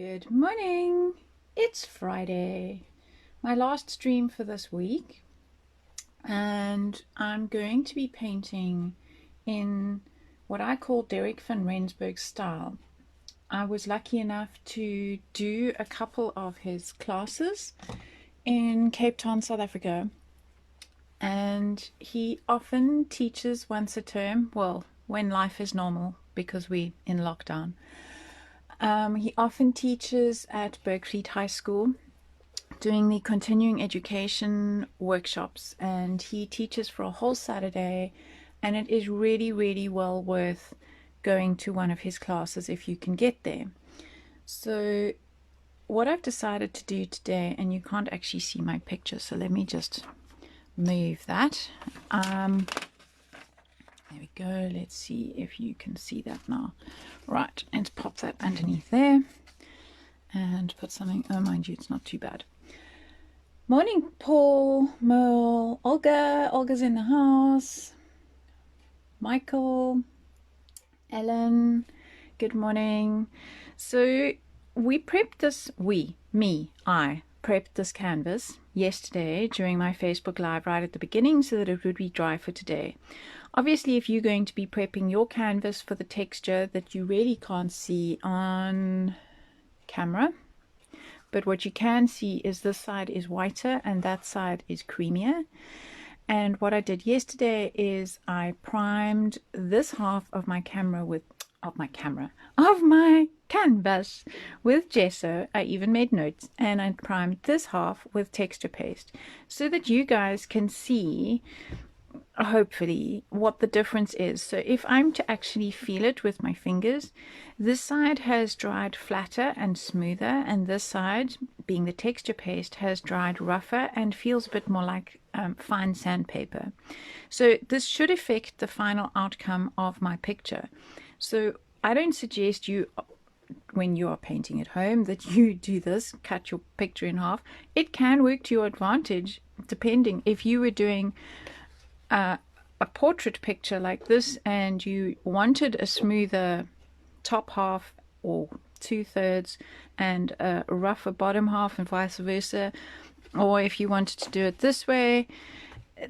Good morning. It's Friday, my last stream for this week, and I'm going to be painting in what I call Derric van Rensburg style. I was lucky enough to do a couple of his classes in Cape Town, South Africa, and he often teaches once a term, well, when life is normal because we're in lockdown. He often teaches at Berkeley High School doing the continuing education workshops, and he teaches for a whole Saturday, and it is really, really well worth going to one of his classes if you can get there. So what I've decided to do today, and you can't actually see my picture, so let me just move that. There we go. Let's see if you can see that now. Right, let's pop that underneath there and put something. Oh, mind you, it's not too bad. Morning, Paul, Merle, Olga. Olga's in the house. Michael, Ellen, good morning. So we prepped this, I prepped this canvas yesterday during my Facebook Live right at the beginning so that it would be dry for today. Obviously, if you're going to be prepping your canvas for the texture that you really can't see on camera, but what you can see is this side is whiter and that side is creamier. And what I did yesterday is I primed this half of my camera with of my canvas with gesso. I even made notes, and I primed this half with texture paste so that you guys can see, hopefully, what the difference is. So if I'm to actually feel it with my fingers, this side has dried flatter and smoother, and this side, being the texture paste, has dried rougher and feels a bit more like fine sandpaper. So this should affect the final outcome of my picture. So I don't suggest you, when you are painting at home, that you do this, cut your picture in half. It can work to your advantage, depending. If you were doing a portrait picture like this and you wanted a smoother top half or 2/3 and a rougher bottom half and vice versa, or if you wanted to do it this way,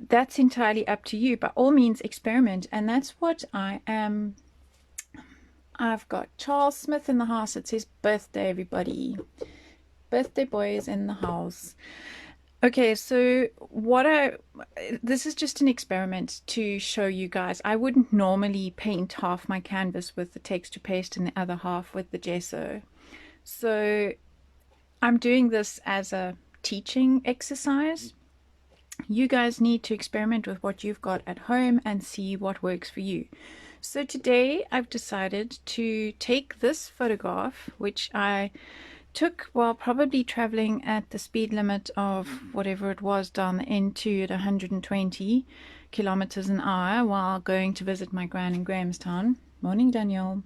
that's entirely up to you. By all means, experiment. And that's what I am. I've got Charles Smith in the house. It's his birthday, everybody. Birthday boy is in the house. Okay, so this is just an experiment to show you guys. I wouldn't normally paint half my canvas with the texture paste and the other half with the gesso. So I'm doing this as a teaching exercise. You guys need to experiment with what you've got at home and see what works for you. So today I've decided to take this photograph, which I took while probably traveling at the speed limit of whatever it was down the N2 at 120 kilometers an hour while going to visit my gran in Grahamstown. Morning, Danielle.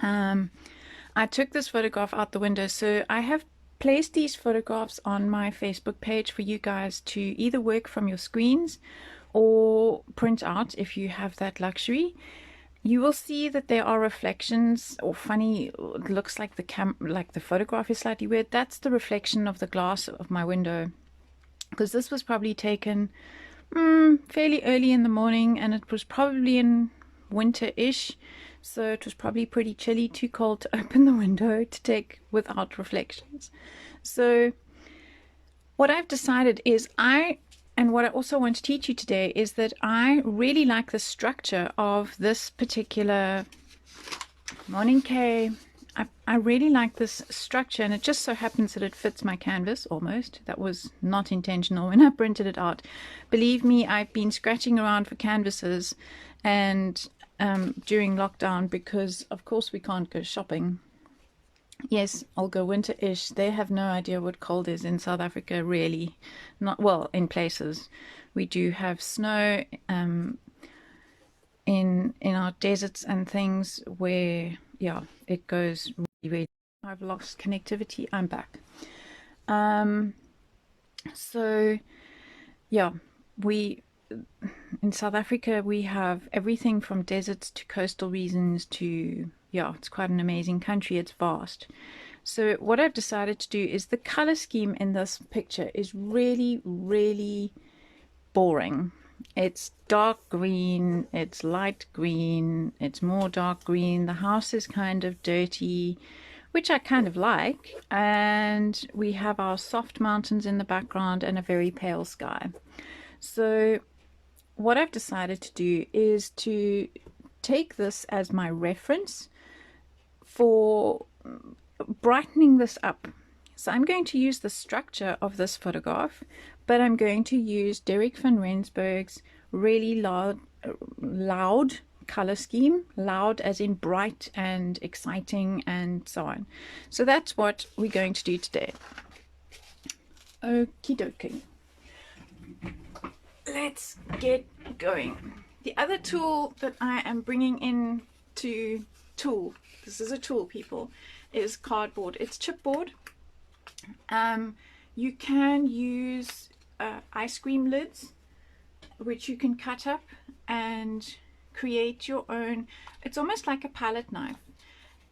I took this photograph out the window, so I have placed these photographs on my Facebook page for you guys to either work from your screens or print out if you have that luxury. You will see that there are reflections, or funny, it looks like the photograph is slightly weird. That's the reflection of the glass of my window, because this was probably taken fairly early in the morning, and it was probably in winter-ish, so it was probably pretty chilly, too cold to open the window to take without reflections. So what I've decided is and what I also want to teach you today is that I really like the structure of this particular, morning Kay, I really like this structure, and it just so happens that it fits my canvas almost. That was not intentional when I printed it out. Believe me, I've been scratching around for canvases and during lockdown, because of course we can't go shopping. Yes, I'll go winter-ish. They have no idea what cold is in South Africa, really. Not well, in places. We do have snow in our deserts and things where, yeah, it goes really, really. I've lost connectivity. I'm back. So, yeah, in South Africa, we have everything from deserts to coastal regions to yeah, it's quite an amazing country. It's vast. So what I've decided to do is the color scheme in this picture is really, really boring. It's dark green, it's light green, it's more dark green. The house is kind of dirty, which I kind of like. And we have our soft mountains in the background and a very pale sky. So what I've decided to do is to take this as my reference for brightening this up. So I'm going to use the structure of this photograph, but I'm going to use Derric van Rensburg's really loud color scheme, loud as in bright and exciting and so on. So that's what we're going to do today. Okie dokie. Let's get going. The other tool that I am bringing in to this is a tool, people, is cardboard. It's chipboard. You can use ice cream lids, which you can cut up and create your own. It's almost like a palette knife.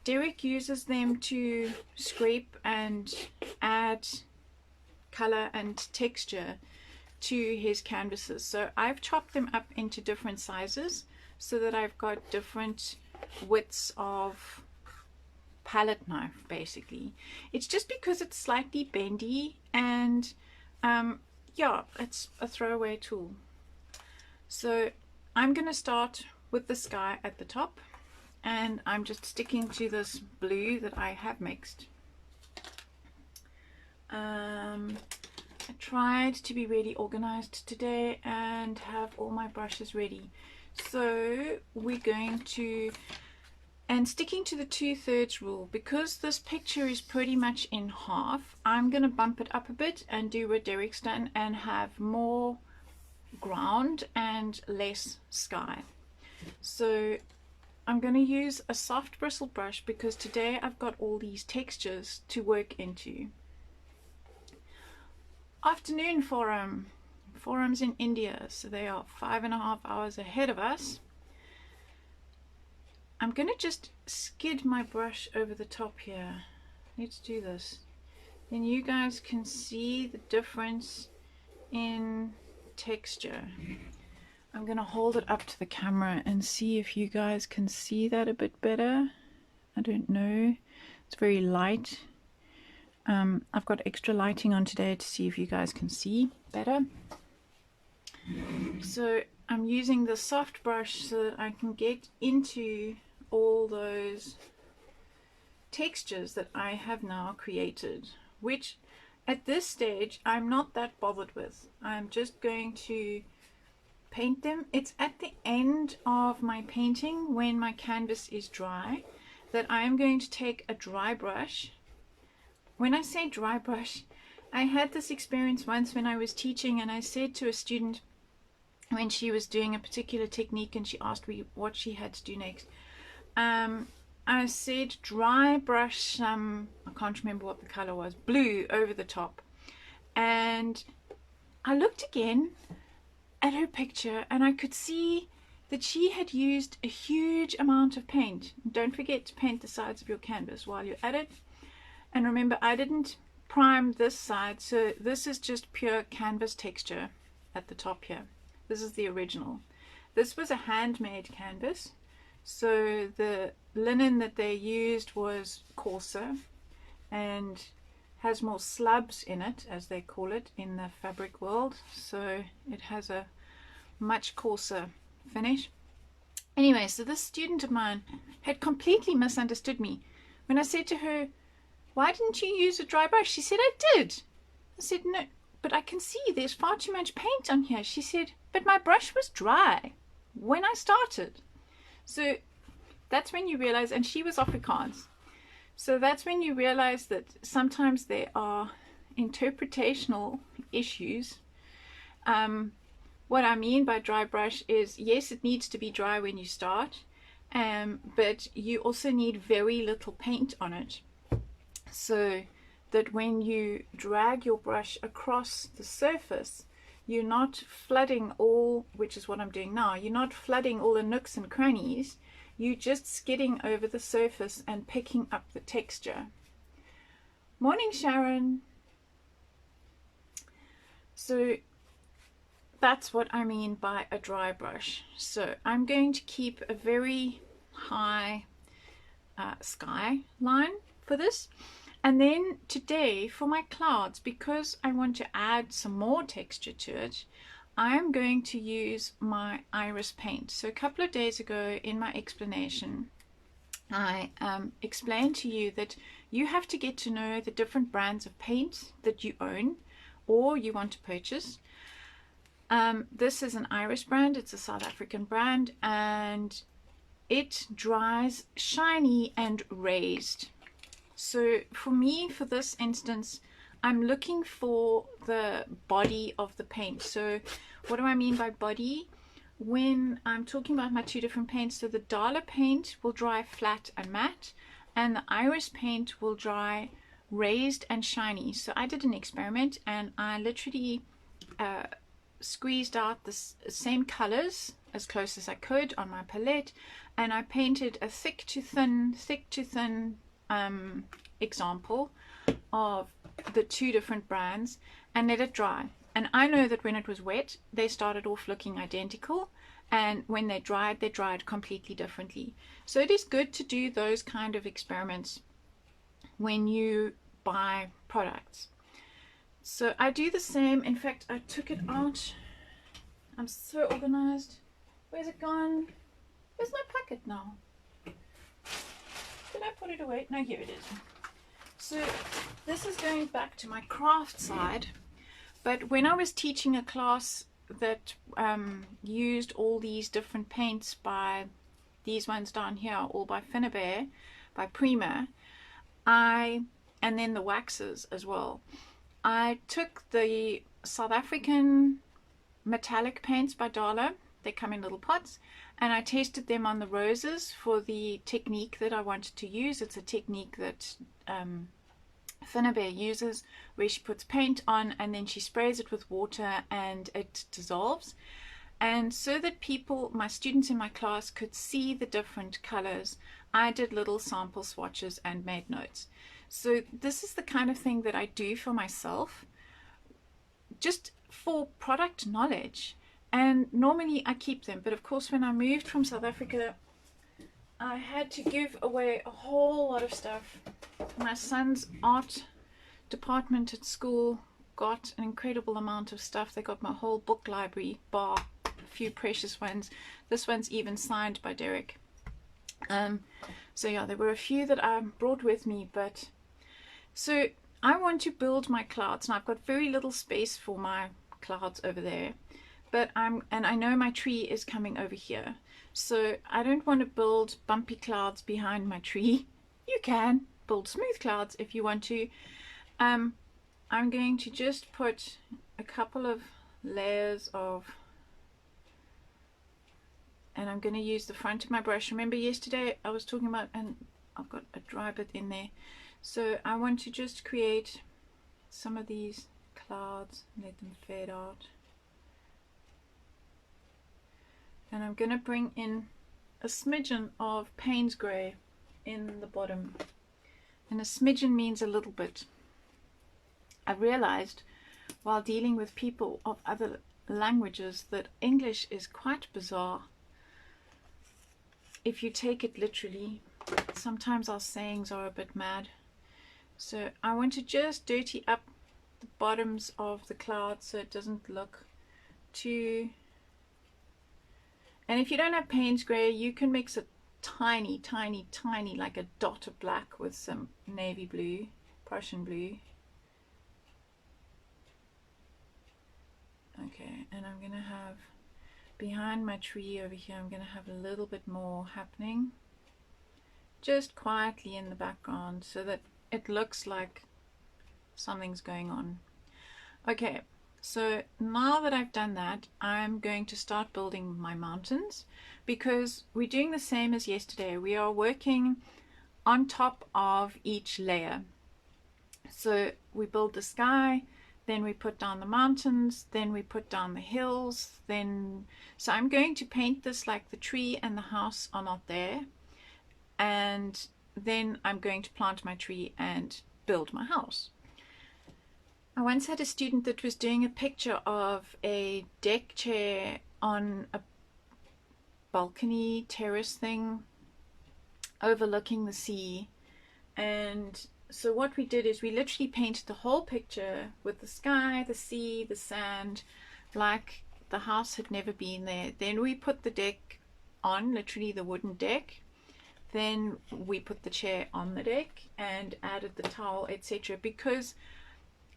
Derric uses them to scrape and add color and texture to his canvases. So I've chopped them up into different sizes so that I've got different widths of palette knife. Basically, it's just because it's slightly bendy, and yeah, it's a throwaway tool. So I'm going to start with the sky at the top, and I'm just sticking to this blue that I have mixed. I tried to be really organized today and have all my brushes ready. So we're going to, and sticking to the 2/3 rule, because this picture is pretty much in half, I'm going to bump it up a bit and do what Derric's done and have more ground and less sky. So I'm going to use a soft bristle brush because today I've got all these textures to work into. Afternoon forum's in India, so they are 5.5 hours ahead of us. I'm going to just skid my brush over the top here. Let's do this. Then you guys can see the difference in texture. I'm going to hold it up to the camera and see if you guys can see that a bit better. I don't know. It's very light. I've got extra lighting on today to see if you guys can see better. So I'm using the soft brush so that I can get into all those textures that I have now created, which at this stage I'm not that bothered with. I'm just going to paint them. It's at the end of my painting, when my canvas is dry, that I am going to take a dry brush. When I say dry brush, I had this experience once when I was teaching, and I said to a student when she was doing a particular technique and she asked me what she had to do next, I said dry brush some, I can't remember what the color was, blue over the top. And I looked again at her picture and I could see that she had used a huge amount of paint. Don't forget to paint the sides of your canvas while you're at it. And remember, I didn't prime this side, so this is just pure canvas texture at the top here. This is the original. This was a handmade canvas, so the linen that they used was coarser and has more slabs in it, as they call it in the fabric world, so it has a much coarser finish. Anyway, so this student of mine had completely misunderstood me. When I said to her, "Why didn't you use a dry brush?" She said, "I did." I said, "No, but I can see there's far too much paint on here." She said, "But my brush was dry when I started." So that's when you realize, and she was Afrikaans, so that's when you realize that sometimes there are interpretational issues. What I mean by dry brush is, yes, it needs to be dry when you start, but you also need very little paint on it, so that when you drag your brush across the surface, you're not flooding all, which is what I'm doing now, you're not flooding all the nooks and crannies. you just skidding over the surface and picking up the texture. Morning, Sharon. So that's what I mean by a dry brush. So I'm going to keep a very high sky line for this. And then today for my clouds, because I want to add some more texture to it, I'm going to use my iris paint. So a couple of days ago in my explanation, I explained to you that you have to get to know the different brands of paint that you own or you want to purchase. This is an Irish brand, it's a South African brand, and it dries shiny and raised. So for me, for this instance, I'm looking for the body of the paint. So what do I mean by body? When I'm talking about my two different paints, so the Dala paint will dry flat and matte, and the Iris paint will dry raised and shiny. So I did an experiment and I literally squeezed out the same colors as close as I could on my palette, and I painted a thick to thin example of the two different brands and let it dry. And I know that when it was wet, they started off looking identical, and when they dried completely differently. So it is good to do those kind of experiments when you buy products. So I do the same. In fact, I took it out. I'm so organized. Where's it gone? Where's my packet now? Did I put it away? No, here it is. So this is going back to my craft side. But when I was teaching a class that used all these different paints, by these ones down here, all by Finnabair, by Prima, and then the waxes as well, I took the South African metallic paints by Dala, they come in little pots, and I tested them on the roses for the technique that I wanted to use. It's a technique that Finnabair uses, where she puts paint on and then she sprays it with water and it dissolves. And so that people, my students in my class, could see the different colors, I did little sample swatches and made notes. So this is the kind of thing that I do for myself, just for product knowledge. And normally I keep them, but of course when I moved from South Africa, I had to give away a whole lot of stuff. My son's art department at school got an incredible amount of stuff. They got my whole book library, bar a few precious ones. This one's even signed by Derric. So yeah, there were a few that I brought with me, but so I want to build my clouds, and I've got very little space for my clouds over there, but I know my tree is coming over here, so I don't want to build bumpy clouds behind my tree. You can build smooth clouds if you want to. I'm going to just put a couple of layers of, and I'm going to use the front of my brush. Remember yesterday I was talking about, and I've got a dry bit in there, so I want to just create some of these clouds and let them fade out. And I'm going to bring in a smidgen of Payne's Grey in the bottom, and a smidgen means a little bit. I realized while dealing with people of other languages that English is quite bizarre if you take it literally. Sometimes our sayings are a bit mad. So I want to just dirty up the bottoms of the clouds so it doesn't look too... And if you don't have Payne's Grey, you can mix a tiny, tiny, tiny, like a dot of black with some navy blue, Prussian blue. Okay, and I'm going to have, behind my tree over here, I'm going to have a little bit more happening. Just quietly in the background so that it looks like something's going on. Okay, so now that I've done that, I'm going to start building my mountains, because we're doing the same as yesterday. We are working on top of each layer. So we build the sky, then we put down the mountains, then we put down the hills, so I'm going to paint this like the tree and the house are not there, and then I'm going to plant my tree and build my house. I once had a student that was doing a picture of a deck chair on a balcony terrace thing overlooking the sea, and so what we did is we literally painted the whole picture with the sky, the sea, the sand, like the house had never been there. Then we put the deck on, literally the wooden deck. Then we put the chair on the deck and added the towel, etc. Because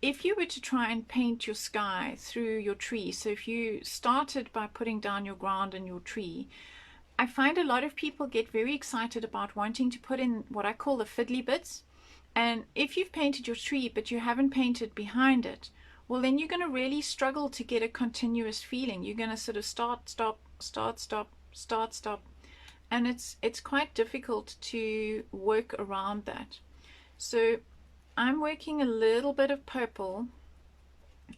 if you were to try and paint your sky through your tree, so if you started by putting down your ground and your tree, I find a lot of people get very excited about wanting to put in what I call the fiddly bits. And if you've painted your tree but you haven't painted behind it, well, then you're going to really struggle to get a continuous feeling. You're going to sort of start, stop, start, stop, start, stop. And it's quite difficult to work around that. So I'm working a little bit of purple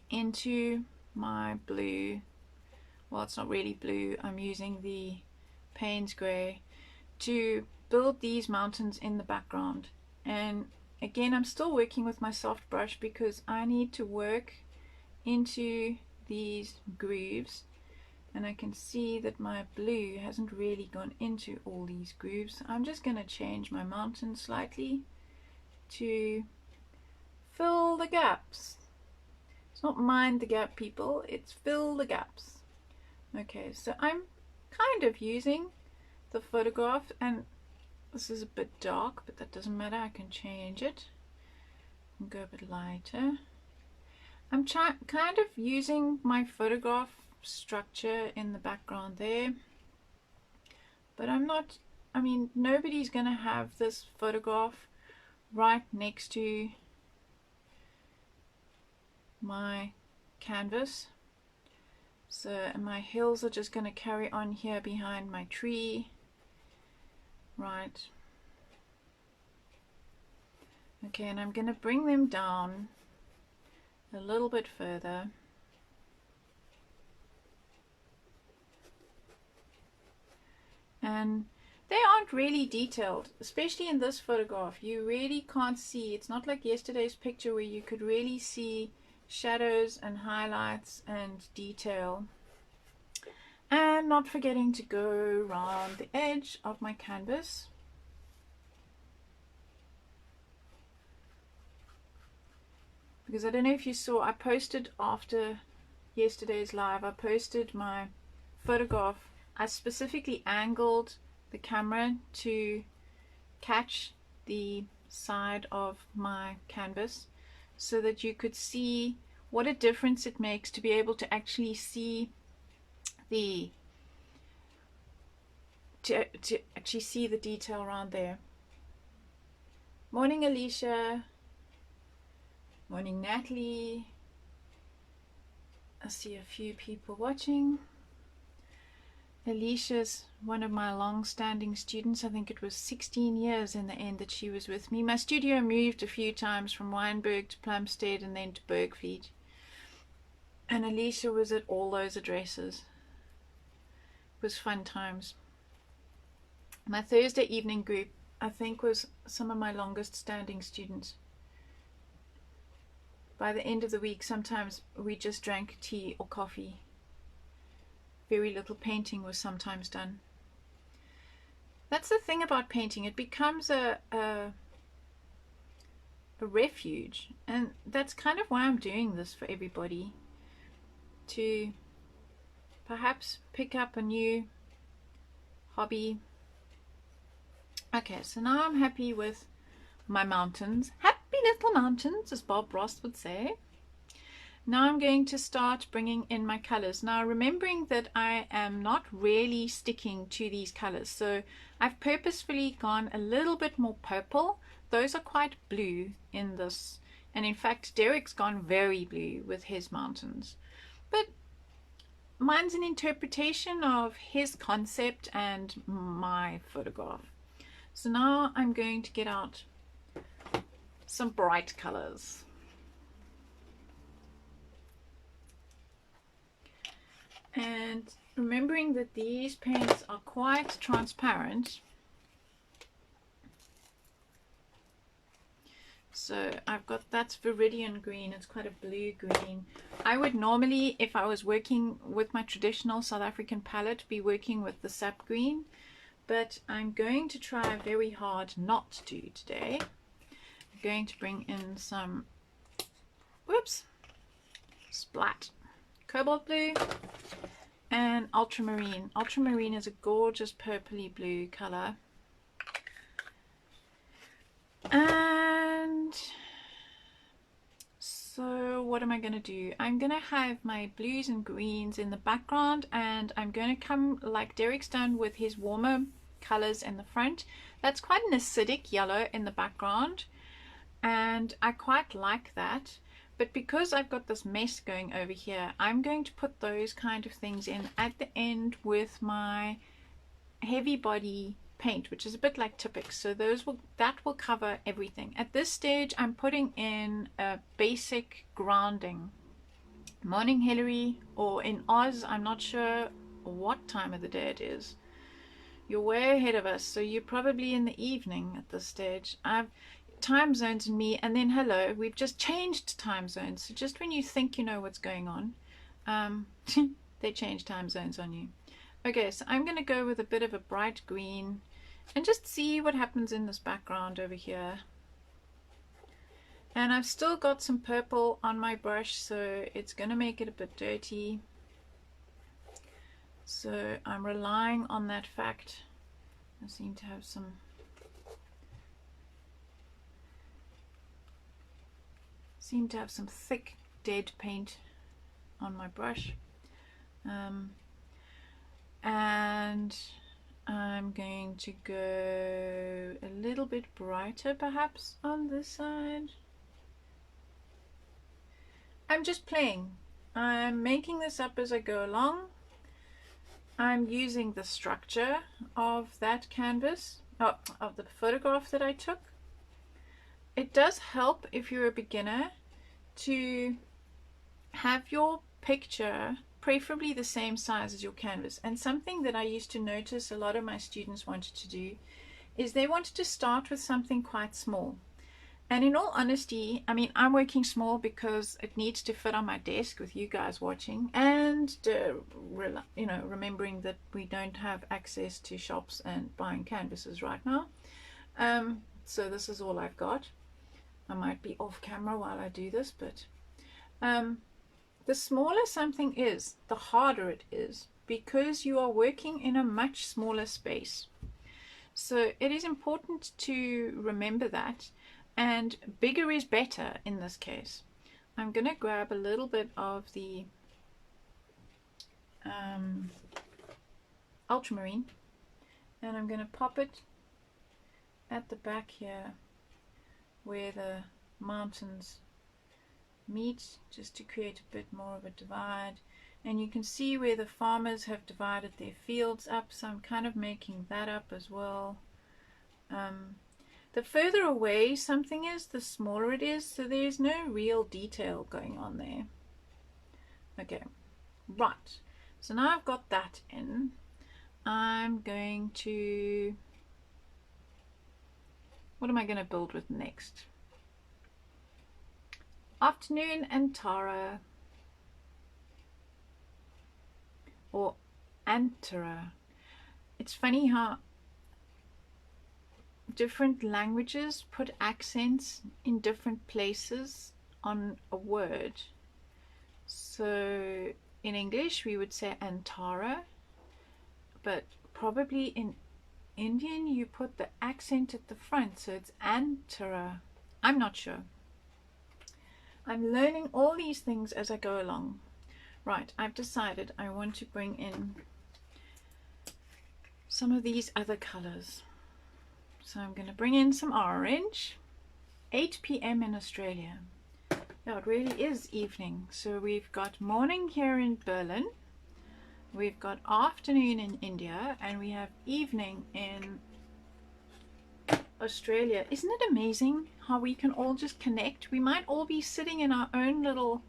into my blue. Well, it's not really blue. I'm using the Payne's Gray to build these mountains in the background. And again, I'm still working with my soft brush because I need to work into these grooves, and I can see that my blue hasn't really gone into all these grooves. I'm just going to change my mountain slightly to fill the gaps. It's not mind the gap, people, it's fill the gaps. Okay, so I'm kind of using the photograph, and this is a bit dark, but that doesn't matter, I can change it and go a bit lighter. I'm kind of using my photograph structure in the background there, but I'm not, I mean, nobody's gonna have this photograph right next to my canvas. So my hills are just going to carry on here behind my tree, right? Okay, and I'm going to bring them down a little bit further. And they aren't really detailed, especially in this photograph. You really can't see, it's not like yesterday's picture where you could really see shadows and highlights and detail. And not forgetting to go around the edge of my canvas. Because I don't know if you saw, I posted after yesterday's live, I posted my photograph. I specifically angled the camera to catch the side of my canvas so that you could see what a difference it makes to be able to actually see the actually see the detail around there. Morning, Alicia. Morning, Natalie. I see a few people watching. Alicia's one of my long-standing students. I think it was 16 years in the end that she was with me. My studio moved a few times from Wynberg to Plumstead and then to Bergvliet. And Alicia was at all those addresses. It was fun times. My Thursday evening group, I think, was some of my longest standing students. By the end of the week, sometimes we just drank tea or coffee. Very little painting was sometimes done. That's the thing about painting. It becomes a refuge. And that's kind of why I'm doing this for everybody. To perhaps pick up a new hobby. Okay, so now I'm happy with my mountains. Happy little mountains, as Bob Ross would say. Now I'm going to start bringing in my colors. Now remembering that I am not really sticking to these colors, so I've purposefully gone a little bit more purple. Those are quite blue in this, and in fact Derric's gone very blue with his mountains. But mine's an interpretation of his concept and my photograph. So now I'm going to get out some bright colors. And remembering that these paints are quite transparent, so I've got, that's Viridian green, it's quite a blue green. I would normally, if I was working with my traditional South African palette, be working with the sap green, but I'm going to try very hard not to today. I'm going to bring in some, whoops, splat, cobalt blue and ultramarine. Ultramarine is a gorgeous purpley blue color. And so what am I going to do? I'm going to have my blues and greens in the background, and I'm going to come like Derric's done with his warmer colors in the front. That's quite an acidic yellow in the background, and I quite like that. But because I've got this mess going over here, I'm going to put those kind of things in at the end with my heavy body paint, which is a bit like Tippex. So that will cover everything. At this stage, I'm putting in a basic grounding. Morning Hillary, or in Oz, I'm not sure what time of the day it is. You're way ahead of us, so you're probably in the evening at this stage. I've time zones in me, and then hello, we've just changed time zones. So just when you think you know what's going on, they change time zones on you. Okay, so I'm going to go with a bit of a bright green and just see what happens in this background over here. And I've still got some purple on my brush, so it's going to make it a bit dirty. So I'm relying on that fact. I seem to have some thick dead paint on my brush. And I'm going to go a little bit brighter perhaps on this side. I'm just playing. I'm making this up as I go along. I'm using the structure of that canvas, of the photograph that I took. It does help if you're a beginner to have your picture preferably the same size as your canvas. And something that I used to notice a lot of my students wanted to do is they wanted to start with something quite small. And in all honesty, I mean, I'm working small because it needs to fit on my desk with you guys watching, and you know, remembering that we don't have access to shops and buying canvases right now. So this is all I've got. I might be off camera while I do this, but the smaller something is, the harder it is, because you are working in a much smaller space. So it is important to remember that, and bigger is better in this case. I'm going to grab a little bit of the ultramarine, and I'm going to pop it at the back here where the mountains meet, just to create a bit more of a divide. And you can see where the farmers have divided their fields up, so I'm kind of making that up as well. The further away something is, the smaller it is, so there's no real detail going on there. Okay, right, so now I've got that in, I'm going to, what am I going to build with next? Afternoon and Tara, or Antara. It's funny how different languages put accents in different places on a word. So in English we would say Antara, but probably in Indian you put the accent at the front, so it's Antara. I'm not sure. I'm learning all these things as I go along. Right, I've decided I want to bring in some of these other colors. So I'm going to bring in some orange. 8 p.m. in Australia. Yeah, it really is evening. So we've got morning here in Berlin, we've got afternoon in India, and we have evening in Australia. Isn't it amazing how we can all just connect? We might all be sitting in our own little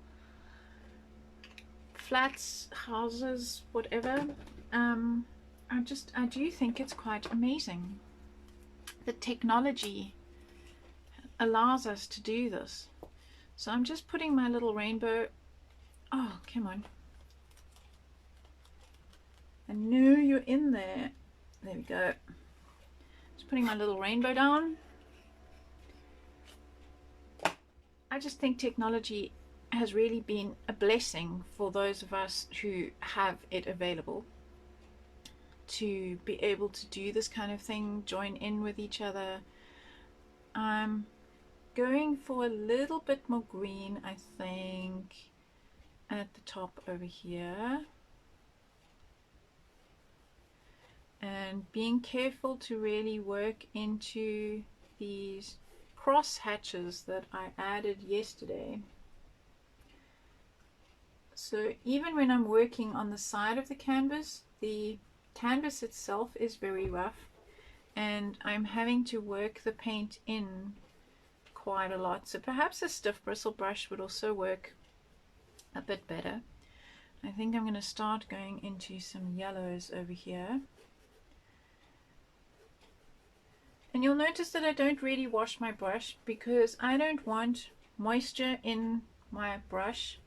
flats, houses, whatever. I do think it's quite amazing. The technology allows us to do this. So I'm just putting my little rainbow. Oh, come on. I knew you're in there. There we go. Just putting my little rainbow down. I just think technology has really been a blessing for those of us who have it available to be able to do this kind of thing, join in with each other. I'm going for a little bit more green, I think, at the top over here. And being careful to really work into these cross hatches that I added yesterday. So even when I'm working on the side of the canvas itself is very rough, and I'm having to work the paint in quite a lot. So perhaps a stiff bristle brush would also work a bit better. I think I'm going to start going into some yellows over here. And you'll notice that I don't really wash my brush because I don't want moisture in my brush.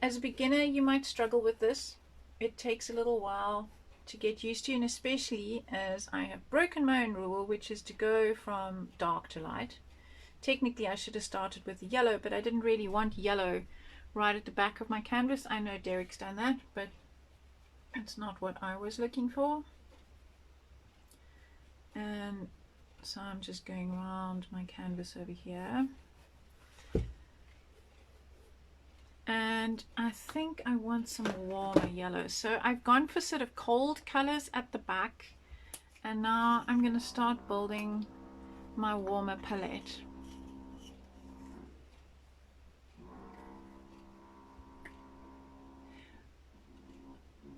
As a beginner, you might struggle with this. It takes a little while to get used to, and especially as I have broken my own rule, which is to go from dark to light. Technically, I should have started with the yellow, but I didn't really want yellow right at the back of my canvas. I know Derric's done that, but it's not what I was looking for. And so I'm just going around my canvas over here. And I think I want some warmer yellow. So I've gone for sort of cold colors at the back. And now I'm going to start building my warmer palette.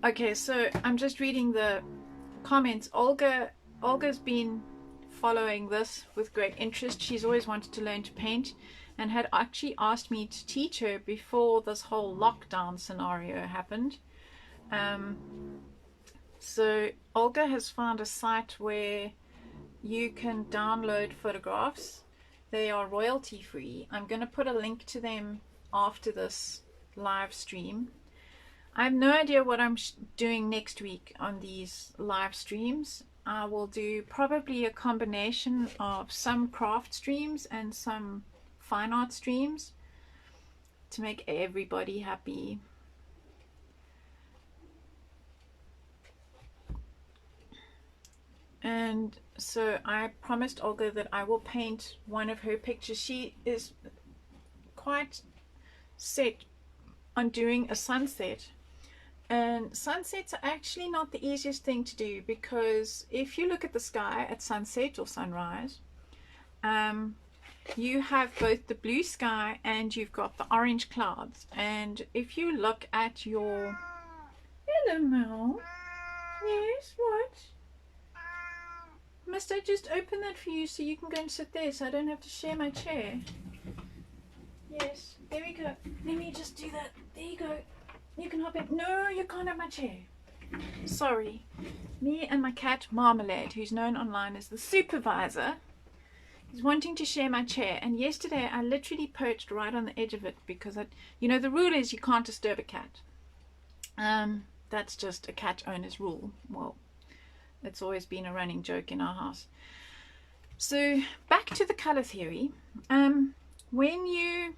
Okay, so I'm just reading the comments. Olga's been following this with great interest. She's always wanted to learn to paint and had actually asked me to teach her before this whole lockdown scenario happened. So Olga has found a site where you can download photographs. They are royalty free. I'm going to put a link to them after this live stream. I have no idea what I'm doing next week on these live streams. I will do probably a combination of some craft streams and some fine art streams to make everybody happy. And so I promised Olga that I will paint one of her pictures. She is quite set on doing a sunset. And sunsets are actually not the easiest thing to do, because if you look at the sky at sunset or sunrise, you have both the blue sky and you've got the orange clouds. And if you look at your... Hello, Mel. Yes, what? Must I just open that for you so you can go and sit there so I don't have to share my chair? Yes, there we go. Let me just do that. There you go. You can hop in. No, you can't have my chair. Sorry. Me and my cat Marmalade, who's known online as the supervisor, is wanting to share my chair. And yesterday I literally perched right on the edge of it because the rule is you can't disturb a cat. That's just a cat owner's rule. Well, it's always been a running joke in our house. So back to the color theory. When you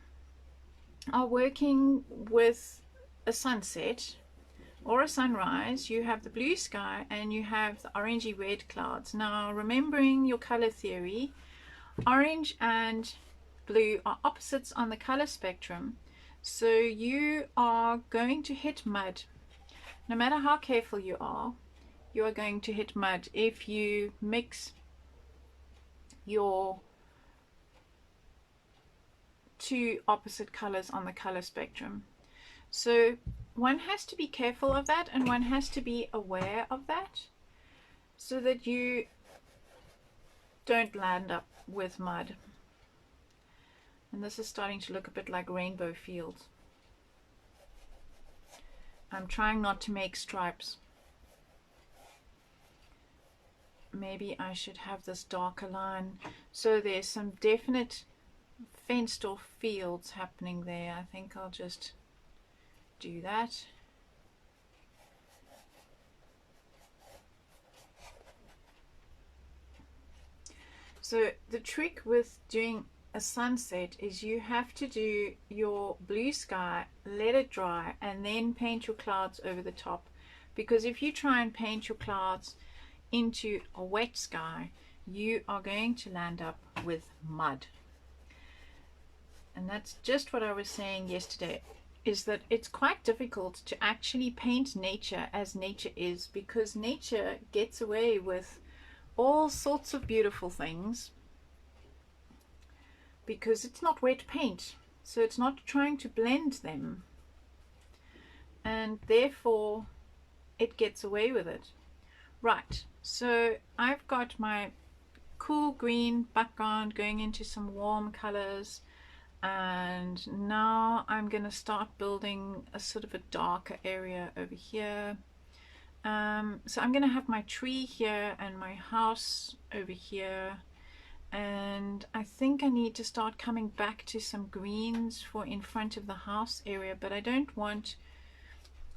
are working with a sunset or a sunrise, you have the blue sky and you have the orangey red clouds. Now, remembering your color theory, orange and blue are opposites on the color spectrum, so you are going to hit mud. No matter how careful you are going to hit mud if you mix your two opposite colors on the color spectrum. So one has to be careful of that, and one has to be aware of that so that you don't land up with mud. And this is starting to look a bit like rainbow fields. I'm trying not to make stripes. Maybe I should have this darker line. So there's some definite fenced off fields happening there. I think I'll just do that. So the trick with doing a sunset is you have to do your blue sky, let it dry, and then paint your clouds over the top. Because if you try and paint your clouds into a wet sky, you are going to land up with mud. And that's just what I was saying yesterday, is that it's quite difficult to actually paint nature as nature is, because nature gets away with all sorts of beautiful things because it's not wet paint, so it's not trying to blend them, and therefore it gets away with it. Right, so I've got my cool green background going into some warm colors, and now I'm going to start building a sort of a darker area over here. So I'm going to have my tree here and my house over here, and I think I need to start coming back to some greens for in front of the house area, but I don't want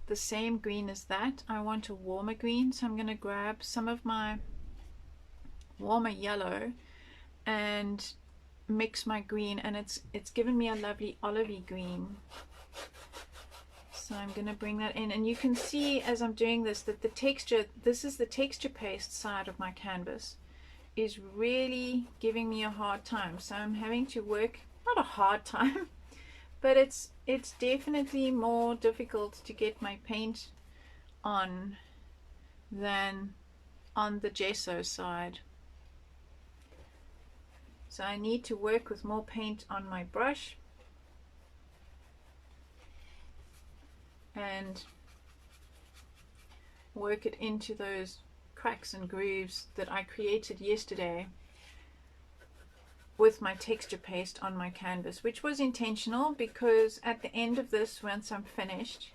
the same green as that. I want a warmer green, so I'm going to grab some of my warmer yellow and mix my green, and it's given me a lovely olivey green. So I'm going to bring that in, and you can see as I'm doing this that the texture, this is the texture paste side of my canvas, is really giving me a hard time. So I'm having to work, not a hard time, but it's definitely more difficult to get my paint on than on the gesso side. So I need to work with more paint on my brush and work it into those cracks and grooves that I created yesterday with my texture paste on my canvas, which was intentional, because at the end of this, once I'm finished,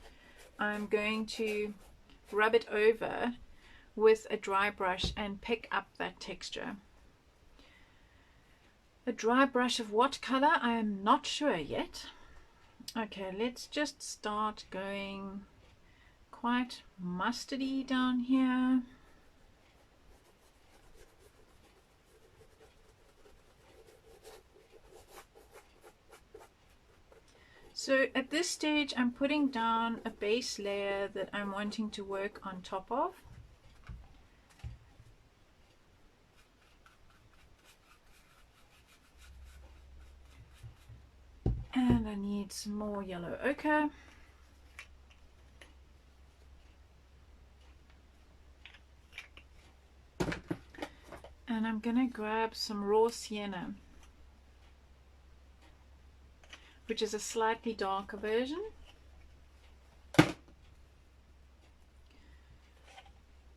I'm going to rub it over with a dry brush and pick up that texture. A dry brush of what color? I am not sure yet. Okay, let's just start going quite mustardy down here. So at this stage, I'm putting down a base layer that I'm wanting to work on top of. And I need some more yellow ochre. And I'm going to grab some raw sienna, which is a slightly darker version.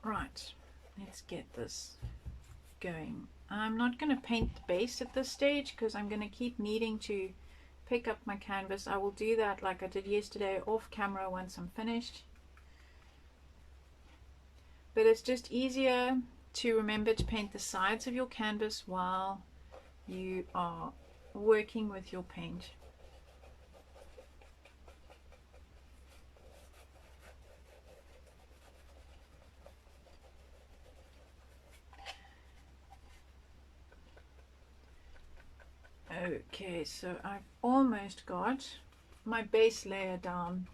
Right, let's get this going. I'm not going to paint the base at this stage because I'm going to keep needing to pick up my canvas. I will do that like I did yesterday off camera once I'm finished. But it's just easier to remember to paint the sides of your canvas while you are working with your paint. Okay, so I've almost got my base layer down.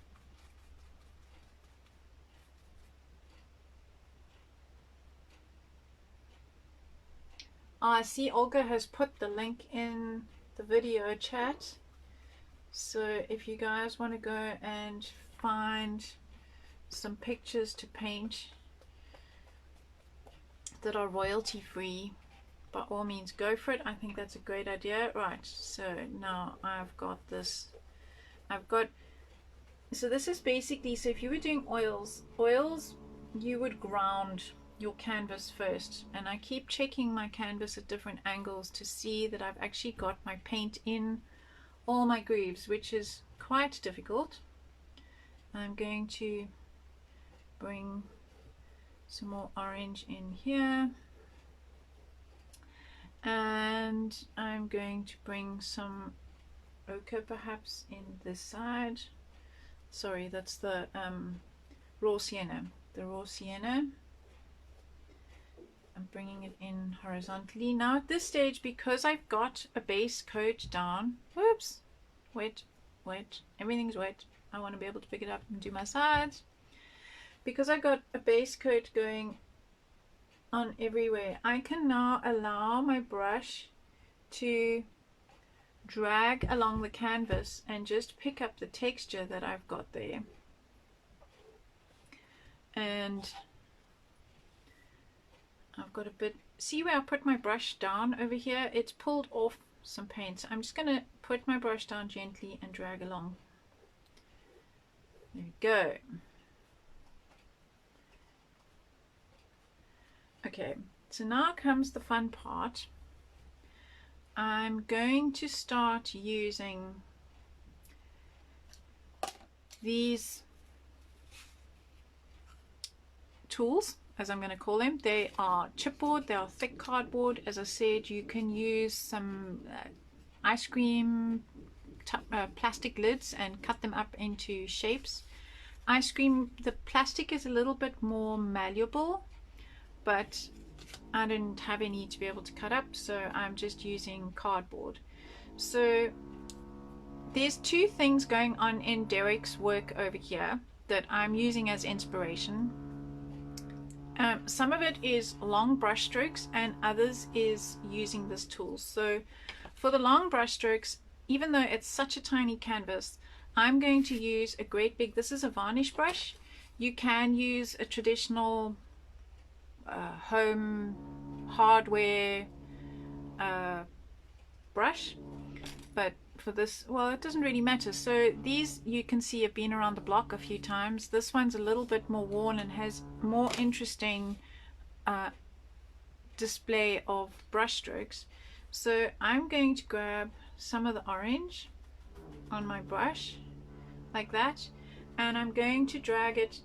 I see Olga has put the link in the video chat, so if you guys want to go and find some pictures to paint that are royalty free, by all means go for it. I think that's a great idea. Right, so now I've got this, so this is basically, so if you were doing oils, you would ground your canvas first, and I keep checking my canvas at different angles to see that I've actually got my paint in all my grooves, which is quite difficult. I'm going to bring some more orange in here, and I'm going to bring some ochre perhaps in this side. Sorry, that's the raw sienna. The raw sienna. I'm bringing it in horizontally. Now at this stage, because I've got a base coat down, whoops, wet, everything's wet. I want to be able to pick it up and do my sides. Because I got a base coat going on everywhere, I can now allow my brush to drag along the canvas and just pick up the texture that I've got there. And I've got a bit, see where I put my brush down over here? It's pulled off some paint. So I'm just going to put my brush down gently and drag along. There we go. Okay, so now comes the fun part. I'm going to start using these tools, as I'm going to call them. They are chipboard, they are thick cardboard. As I said, you can use some ice cream plastic lids and cut them up into shapes. Ice cream, the plastic is a little bit more malleable, but I didn't have any to be able to cut up, so I'm just using cardboard. So there's two things going on in Derric's work over here that I'm using as inspiration. Some of it is long brush strokes and others is using this tool. So for the long brush strokes, even though it's such a tiny canvas, I'm going to use a great big, this is a varnish brush. You can use a traditional home hardware brush, but for this, well, it doesn't really matter. So these, you can see, have been around the block a few times. This one's a little bit more worn and has more interesting display of brush strokes. So I'm going to grab some of the orange on my brush like that, and I'm going to drag it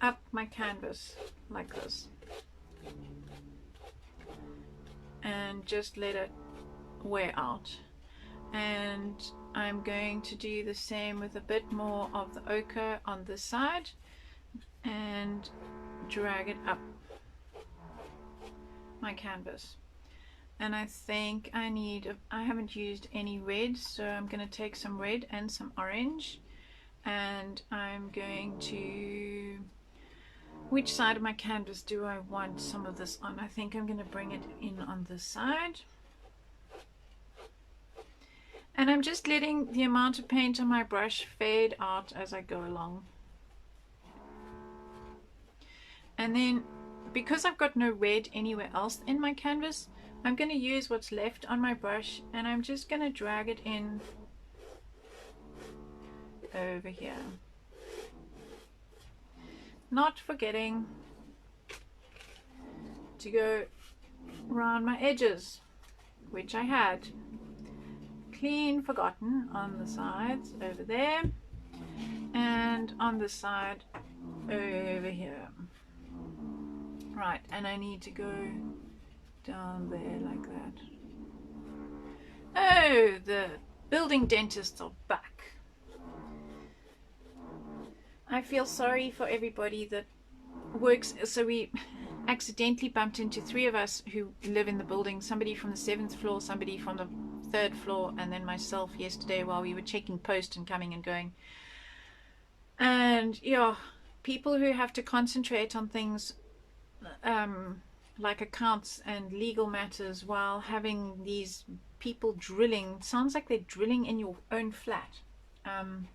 up my canvas like this, and just let it wear out. And I'm going to do the same with a bit more of the ochre on this side and drag it up my canvas. And I think I haven't used any red, so I'm going to take some red and some orange, and I'm going to, which side of my canvas do I want some of this on? I think I'm going to bring it in on this side. And I'm just letting the amount of paint on my brush fade out as I go along. And then, because I've got no red anywhere else in my canvas, I'm going to use what's left on my brush, and I'm just going to drag it in over here. Not forgetting to go around my edges, which I had clean forgotten on the sides over there, and on this side over here. Right, and I need to go down there like that. Oh, the building dentists are back. I feel sorry for everybody that works. So we accidentally bumped into three of us who live in the building, somebody from the 7th floor, somebody from the 3rd floor, and then myself yesterday while we were checking post and coming and going. And yeah, people who have to concentrate on things like accounts and legal matters while having these people drilling, sounds like they're drilling in your own flat.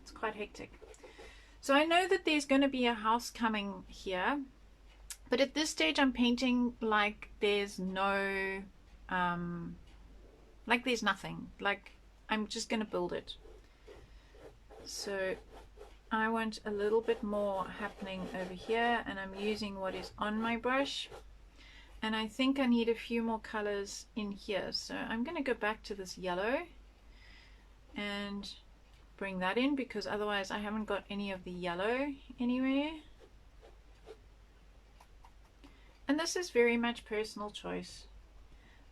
It's quite hectic. So I know that there's going to be a house coming here, but at this stage I'm painting like there's no like there's nothing, like I'm just going to build it. So I want a little bit more happening over here, and I'm using what is on my brush, and I think I need a few more colors in here. So I'm going to go back to this yellow and bring that in, because otherwise I haven't got any of the yellow anywhere. And this is very much personal choice.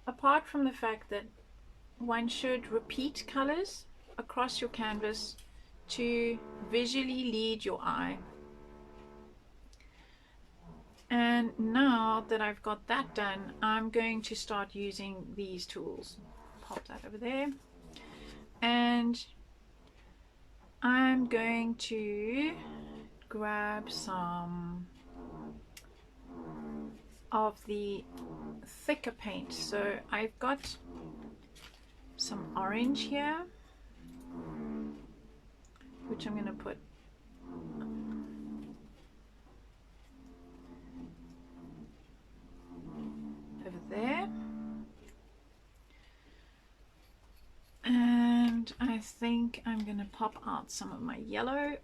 Apart from the fact that one should repeat colors across your canvas to visually lead your eye. And now that I've got that done, I'm going to start using these tools. Pop that over there. And I'm going to grab some of the thicker paint. So I've got some orange here, which I'm going to put over there. And I think I'm going to pop out some of my yellow.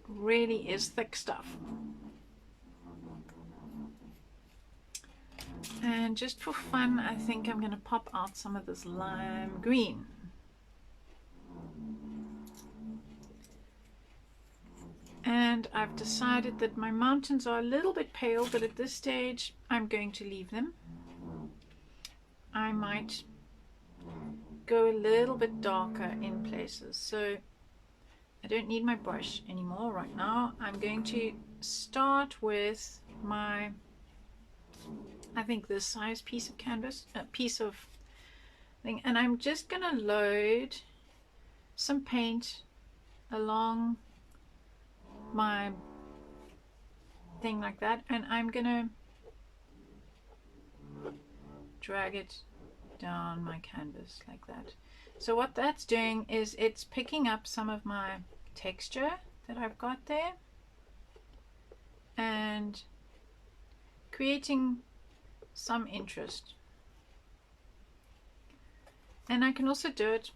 Really is thick stuff. And just for fun, I think I'm going to pop out some of this lime green. And I've decided that my mountains are a little bit pale, but at this stage I'm going to leave them. I might go a little bit darker in places. So I don't need my brush anymore right now. I'm going to start with my, I think this size piece of canvas, piece of thing, and I'm just going to load some paint along my thing like that, and I'm going to drag it down my canvas like that. So what that's doing is it's picking up some of my texture that I've got there and creating some interest. And I can also do it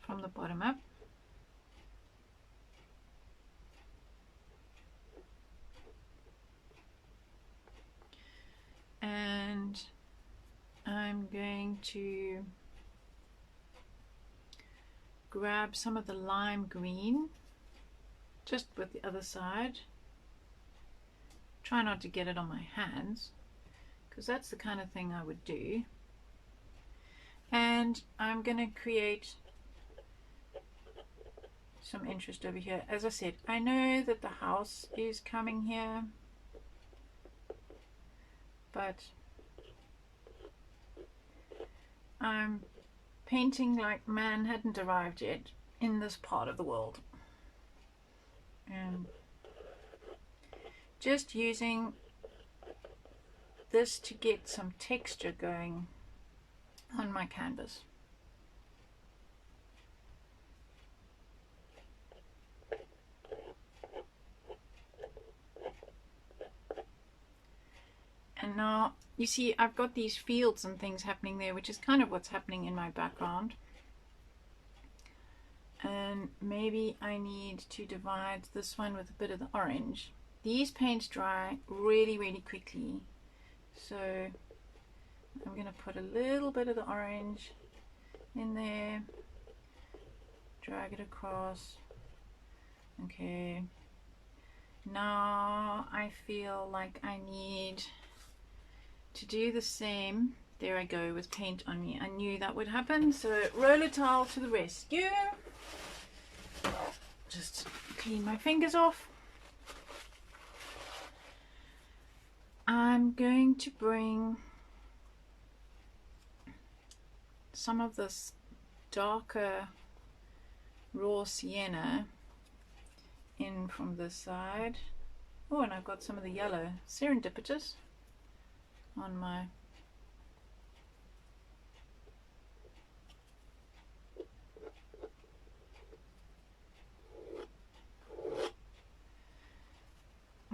from the bottom up. And I'm going to grab some of the lime green just with the other side. Try not to get it on my hands, because that's the kind of thing I would do. And I'm going to create some interest over here. As I said, I know that the house is coming here, but I'm painting like man hadn't arrived yet in this part of the world. And just using this to get some texture going on my canvas. And now you see I've got these fields and things happening there, which is kind of what's happening in my background. And maybe I need to divide this one with a bit of the orange. These paints dry really, really quickly. So I'm going to put a little bit of the orange in there, drag it across. Okay. Now I feel like I need to do the same. There I go with paint on me. I knew that would happen. So roller towel to the rescue. Just clean my fingers off. I'm going to bring some of this darker raw sienna in from this side. Oh, and I've got some of the yellow, serendipitous, on my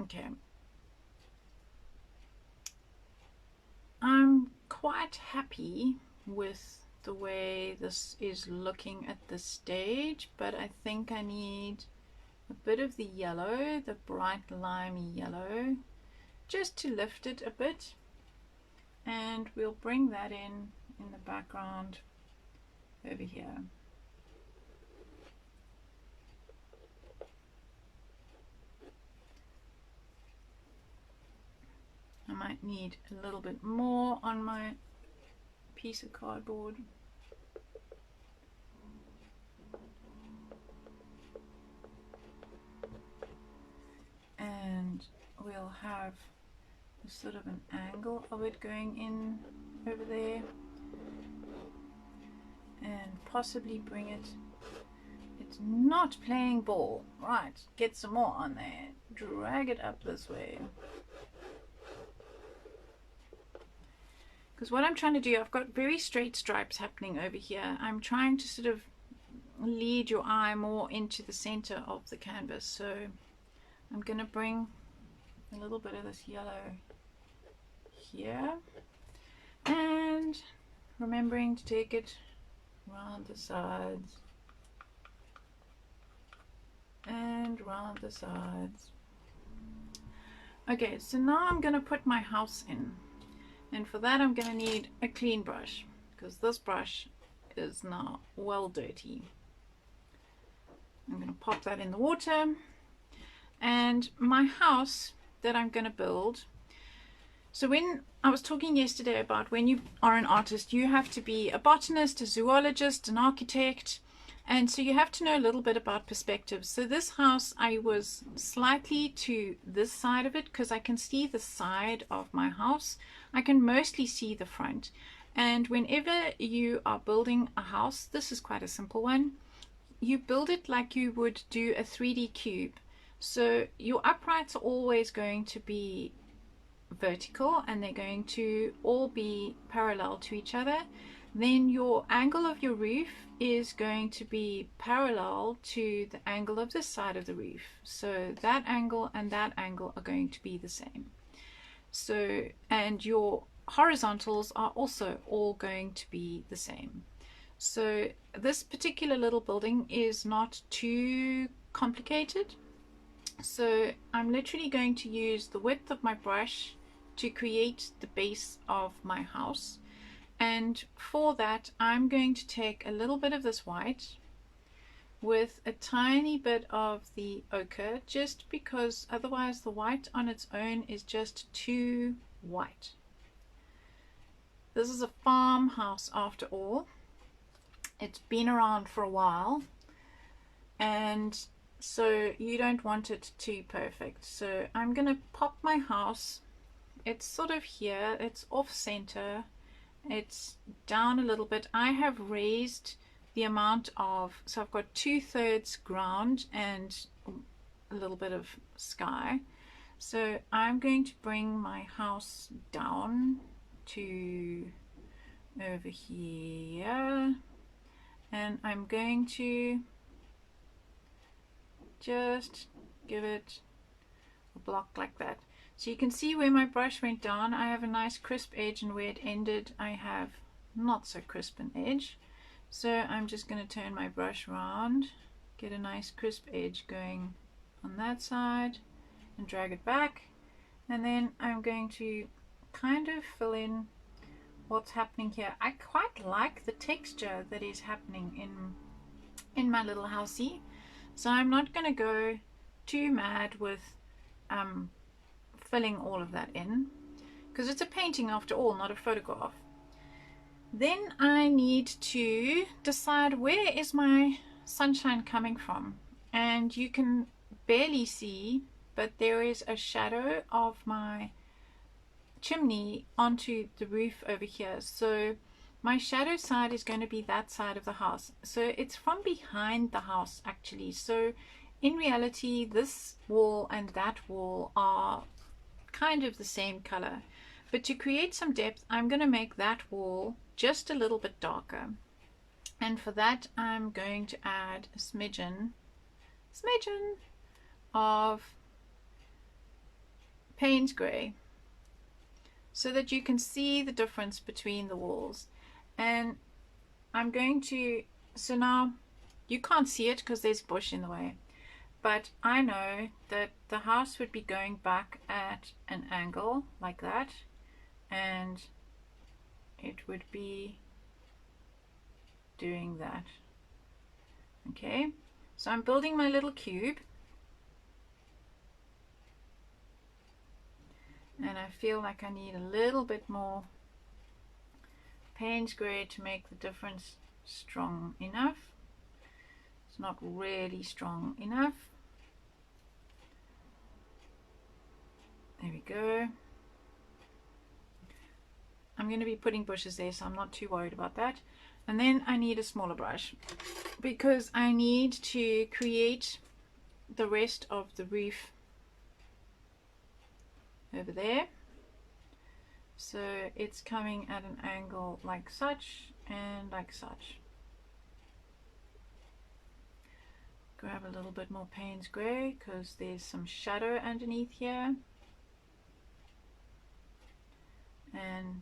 okay. I'm quite happy with the way this is looking at this stage, but I think I need a bit of the yellow, the bright limey yellow, just to lift it a bit, and we'll bring that in the background over here. I might need a little bit more on my piece of cardboard. And we'll have a sort of an angle of it going in over there, and possibly bring it. It's not playing ball. Right, get some more on there. Drag it up this way. Because what I'm trying to do, I've got very straight stripes happening over here. I'm trying to sort of lead your eye more into the center of the canvas. So I'm going to bring a little bit of this yellow here. And remembering to take it around the sides. And round the sides. Okay, so now I'm going to put my house in. And for that I'm going to need a clean brush, because this brush is now well dirty. I'm going to pop that in the water. And my house that I'm going to build, so when I was talking yesterday about when you are an artist, you have to be a botanist, a zoologist, an architect, and so you have to know a little bit about perspective. So this house, I was slightly to this side of it because I can see the side of my house. I can mostly see the front. And whenever you are building a house, this is quite a simple one, you build it like you would do a 3D cube. So your uprights are always going to be vertical and they're going to all be parallel to each other. Then your angle of your roof is going to be parallel to the angle of this side of the roof. So that angle and that angle are going to be the same. So, and your horizontals are also all going to be the same. So this particular little building is not too complicated. So I'm literally going to use the width of my brush to create the base of my house. And for that, I'm going to take a little bit of this white with a tiny bit of the ochre, just because otherwise the white on its own is just too white. This is a farmhouse after all. It's been around for a while, and so you don't want it too perfect. So I'm going to pop my house. It's sort of here, it's off center. It's down a little bit. I have raised the amount of, so I've got 2/3 ground and a little bit of sky. So I'm going to bring my house down to over here, and I'm going to just give it a block like that. So you can see where my brush went down, I have a nice crisp edge, and where it ended I have not so crisp an edge. So I'm just going to turn my brush around, get a nice crisp edge going on that side and drag it back, and then I'm going to kind of fill in what's happening here. I quite like the texture that is happening in my little housey, so I'm not going to go too mad with filling all of that in, because it's a painting after all, not a photograph. Then I need to decide where is my sunshine coming from, and you can barely see, but there is a shadow of my chimney onto the roof over here. So my shadow side is going to be that side of the house, so it's from behind the house actually. So in reality this wall and that wall are kind of the same color, but to create some depth I'm going to make that wall just a little bit darker, and for that I'm going to add a smidgen of Payne's Grey, so that you can see the difference between the walls. And I'm going to, so now you can't see it because there's bush in the way, but I know that the house would be going back at an angle like that, and it would be doing that. Okay, so I'm building my little cube, and I feel like I need a little bit more Payne's grey to make the difference strong enough. It's not really strong enough. There we go. I'm going to be putting bushes there, so I'm not too worried about that. And then I need a smaller brush because I need to create the rest of the roof over there. So it's coming at an angle like such and like such. Grab a little bit more Payne's grey because there's some shadow underneath here. And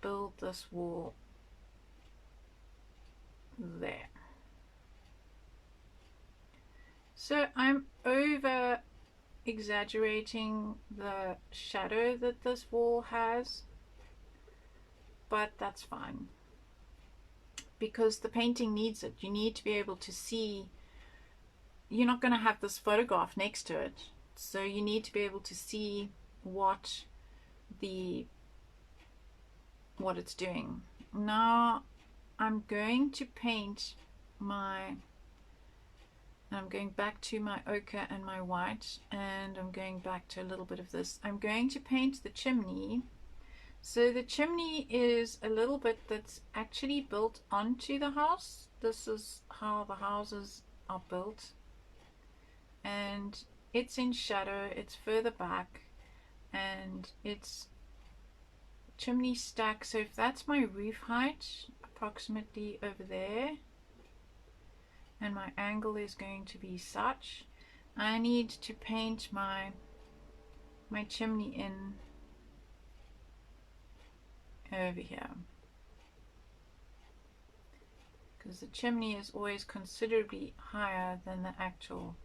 build this wall there. So I'm over exaggerating the shadow that this wall has, but that's fine because the painting needs it. You need to be able to see. You're not going to have this photograph next to it, so you need to be able to see what it's doing. Now I'm going to paint I'm going back to my ochre and my white, and I'm going back to a little bit of this. I'm going to paint the chimney. So the chimney is a little bit that's actually built onto the house. This is how the houses are built, and it's in shadow, it's further back, and it's chimney stack. So if that's my roof height, approximately over there, and my angle is going to be such, I need to paint my chimney in over here, because the chimney is always considerably higher than the actual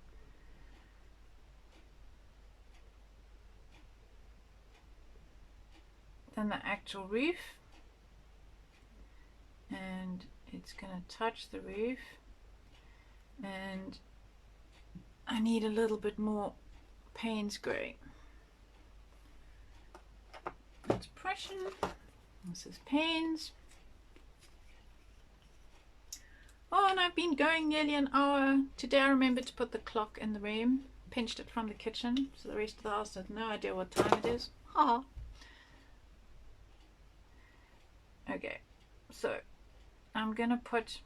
roof, and it's going to touch the roof, and I need a little bit more Payne's grey. That's Prussian. This is Payne's. Oh, and I've been going nearly an hour. Today I remembered to put the clock in the room, pinched it from the kitchen, so the rest of the house has no idea what time it is. Ha! Okay, so I'm gonna put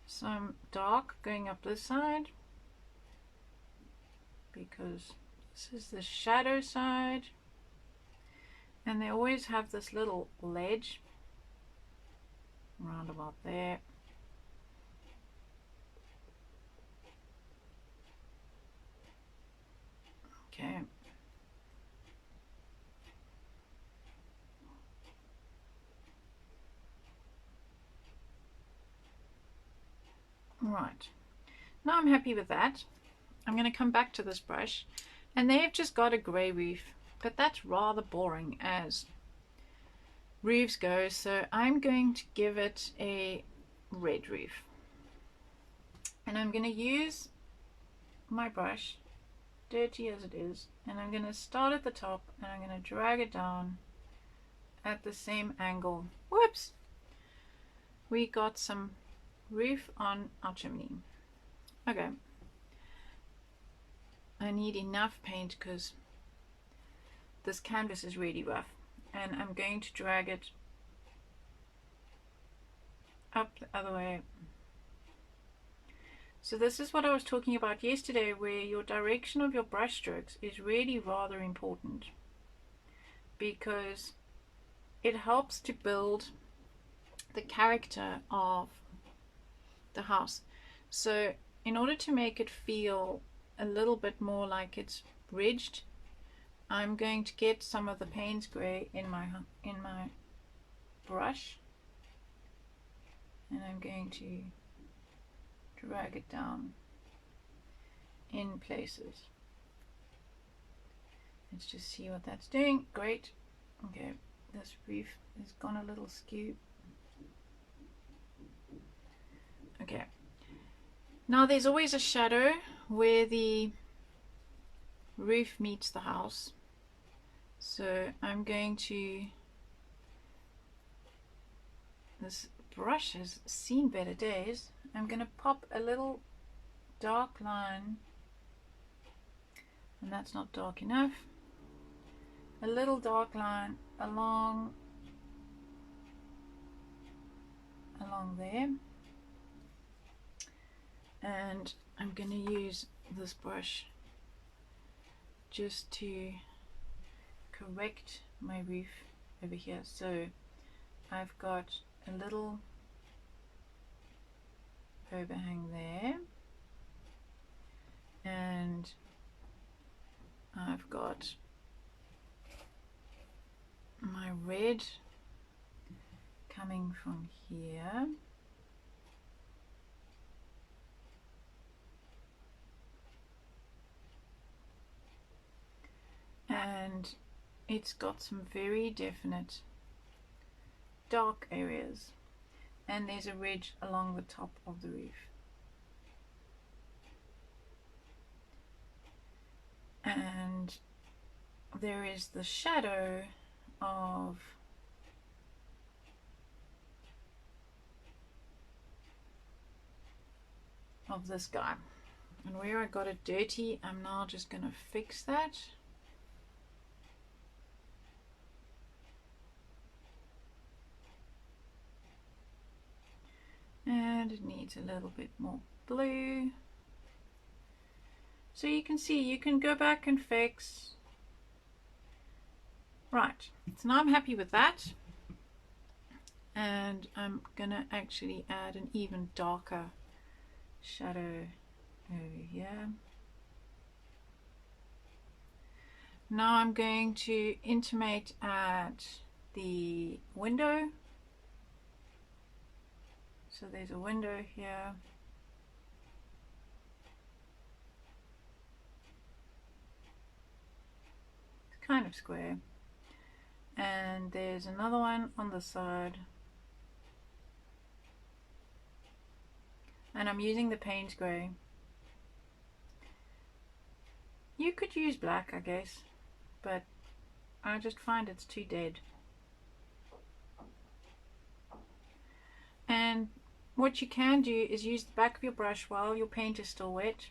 some dark going up this side because this is the shadow side, and they always have this little ledge around about there. Okay. Right, now I'm happy with that. I'm going to come back to this brush, and they've just got a grey roof, but that's rather boring as roofs go, so I'm going to give it a red roof, and I'm going to use my brush, dirty as it is, and I'm going to start at the top, and I'm going to drag it down at the same angle. Whoops, we got some roof on our chimney. Okay, I need enough paint because this canvas is really rough, and I'm going to drag it up the other way. So this is what I was talking about yesterday, where your direction of your brush strokes is really rather important because it helps to build the character of the house. So in order to make it feel a little bit more like it's ridged, I'm going to get some of the Payne's grey in my brush, and I'm going to drag it down in places. Let's just see what that's doing. Great. Okay, this roof has gone a little skew. Okay, now there's always a shadow where the roof meets the house, so I'm going to, this brush has seen better days, I'm going to pop a little dark line, and that's not dark enough, a little dark line along there, and I'm going to use this brush just to correct my roof over here. So I've got a little overhang there, and I've got my red coming from here, and it's got some very definite dark areas, and there's a ridge along the top of the roof, and there is the shadow of this guy, and where I got it dirty, I'm now just going to fix that. And it needs a little bit more blue. So you can see, you can go back and fix. Right, so now I'm happy with that. And I'm gonna actually add an even darker shadow over here. Now I'm going to intimate at the window. So there's a window here. It's kind of square. And there's another one on the side. And I'm using the Payne's Grey. You could use black, I guess, but I just find it's too dead. And what you can do is use the back of your brush while your paint is still wet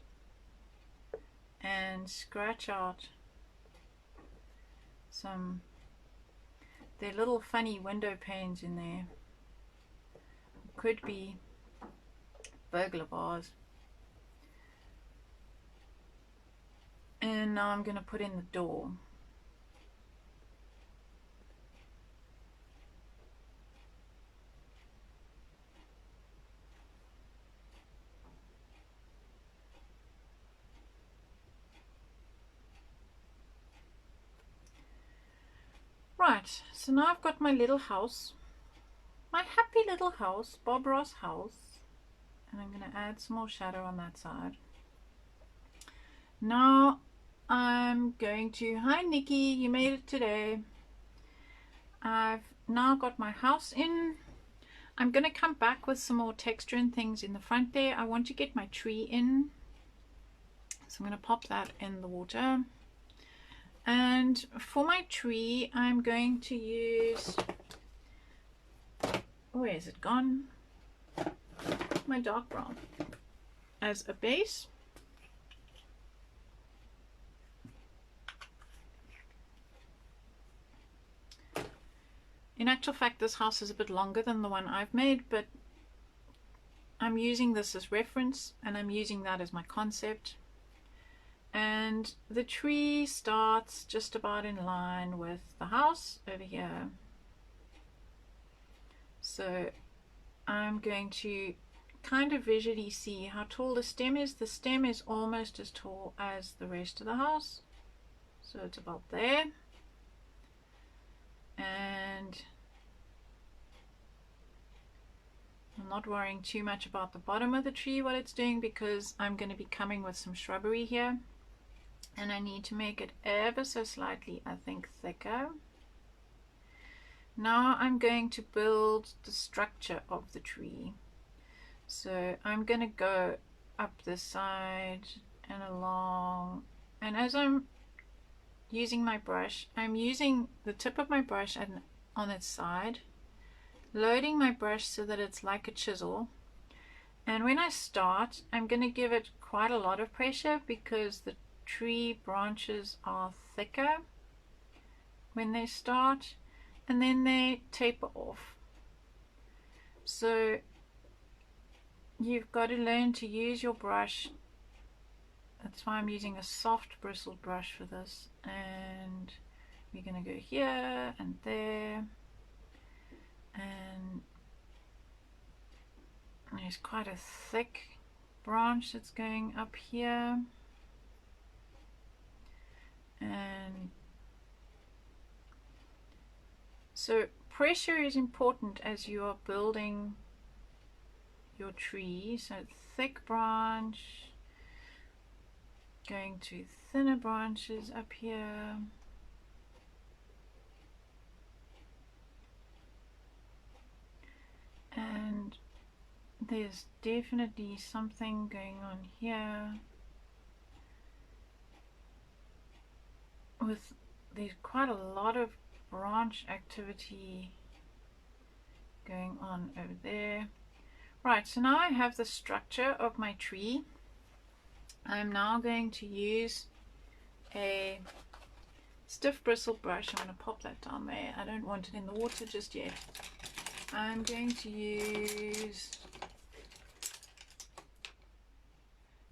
and scratch out some, there are little funny window panes in there. Could be burglar bars. And now I'm going to put in the door. Right, so now I've got my little house, my happy little house, Bob Ross house, and I'm going to add some more shadow on that side. Now I'm going to, hi Nikki, you made it today. I've now got my house in. I'm going to come back with some more texture and things in the front there. I want to get my tree in, so I'm going to pop that in the water. And for my tree, I'm going to use, where is it gone? My dark brown as a base. In actual fact, this house is a bit longer than the one I've made, but I'm using this as reference and I'm using that as my concept. And the tree starts just about in line with the house over here. So I'm going to kind of visually see how tall the stem is. The stem is almost as tall as the rest of the house. So it's about there. And I'm not worrying too much about the bottom of the tree, what it's doing, because I'm going to be coming with some shrubbery here. And I need to make it ever so slightly, I think, thicker. Now I'm going to build the structure of the tree. So I'm going to go up this side and along, and as I'm using my brush, I'm using the tip of my brush on its side, loading my brush so that it's like a chisel. And when I start, I'm going to give it quite a lot of pressure because the tree branches are thicker when they start, and then they taper off. So you've got to learn to use your brush. That's why I'm using a soft bristled brush for this. And we're going to go here and there, and there's quite a thick branch that's going up here, and so pressure is important as you are building your tree. So thick branch going to thinner branches up here, and there's definitely something going on here with there's quite a lot of branch activity going on over there. Right, so now I have the structure of my tree. I'm now going to use a stiff bristled brush. I'm going to pop that down there. I don't want it in the water just yet. I'm going to use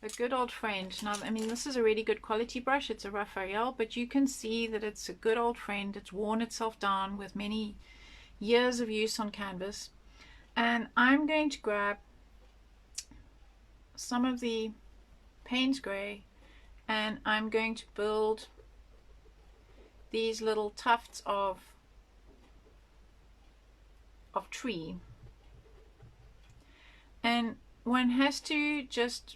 a good old friend. Now, I mean, this is a really good quality brush. It's a Raphael, but you can see that it's a good old friend. It's worn itself down with many years of use on canvas. And I'm going to grab some of the Payne's Gray, and I'm going to build these little tufts of tree. And one has to just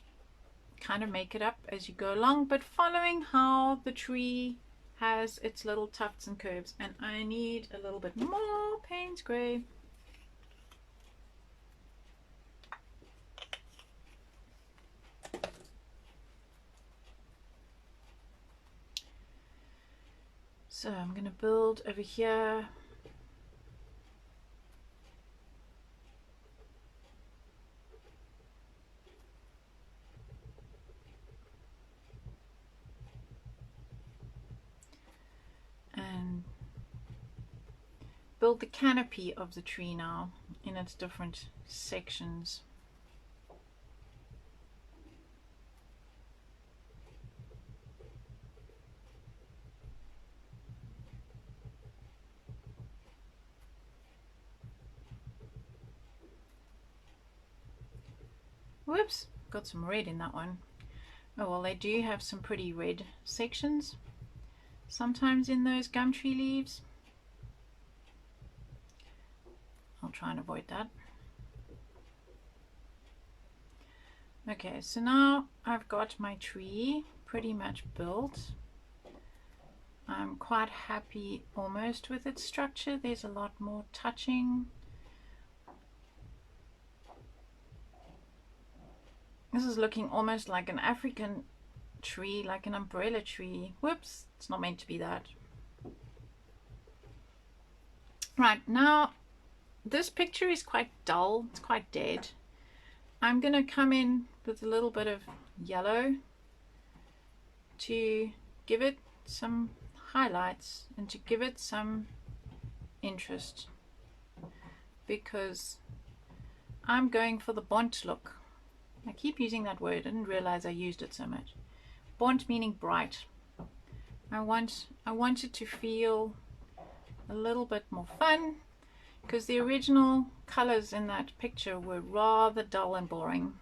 kind of make it up as you go along, but following how the tree has its little tufts and curves. And I need a little bit more Payne's Gray. So I'm going to build over here. And build the canopy of the tree now in its different sections. Whoops, got some red in that one. Oh well, they do have some pretty red sections sometimes in those gum tree leaves. I'll try and avoid that. Okay, so now I've got my tree pretty much built. I'm quite happy almost with its structure. There's a lot more touching. This is looking almost like an African tree, like an umbrella tree. Whoops, it's not meant to be that. Right, now this picture is quite dull, it's quite dead. I'm going to come in with a little bit of yellow to give it some highlights and to give it some interest, because I'm going for the Bont look. I keep using that word, I didn't realize I used it so much. Bont meaning bright. I want it to feel a little bit more fun, because the original colors in that picture were rather dull and boring.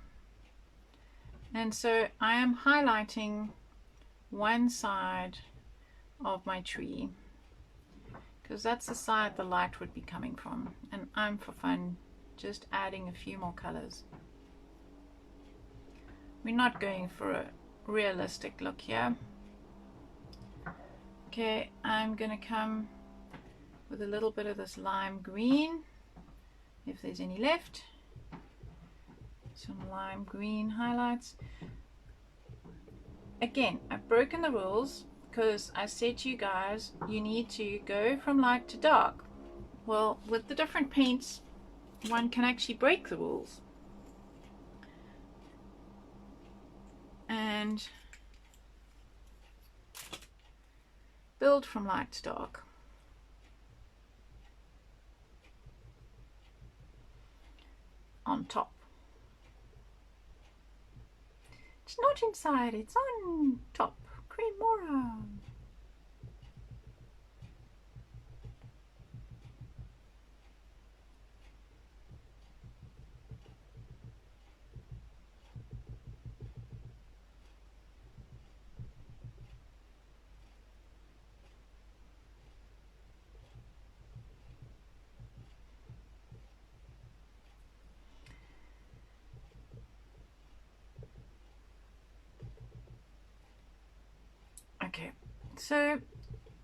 And so I am highlighting one side of my tree, because that's the side the light would be coming from, and I'm for fun just adding a few more colors. We're not going for a realistic look here. Okay, I'm gonna come with a little bit of this lime green, if there's any left. Some lime green highlights. Again, I've broken the rules because I said to you guys, you need to go from light to dark. Well, with the different paints, one can actually break the rules. And build from light to dark. On top. It's not inside, it's on top. Cremora. Okay, so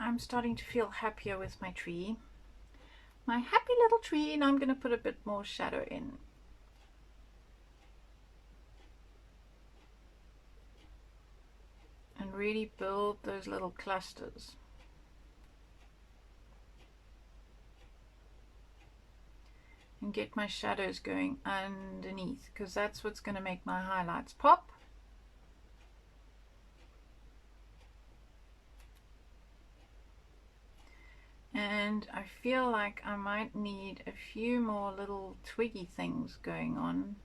I'm starting to feel happier with my tree. My happy little tree, and I'm going to put a bit more shadow in. And really build those little clusters. And get my shadows going underneath, because that's what's going to make my highlights pop. And I feel like I might need a few more little twiggy things going on.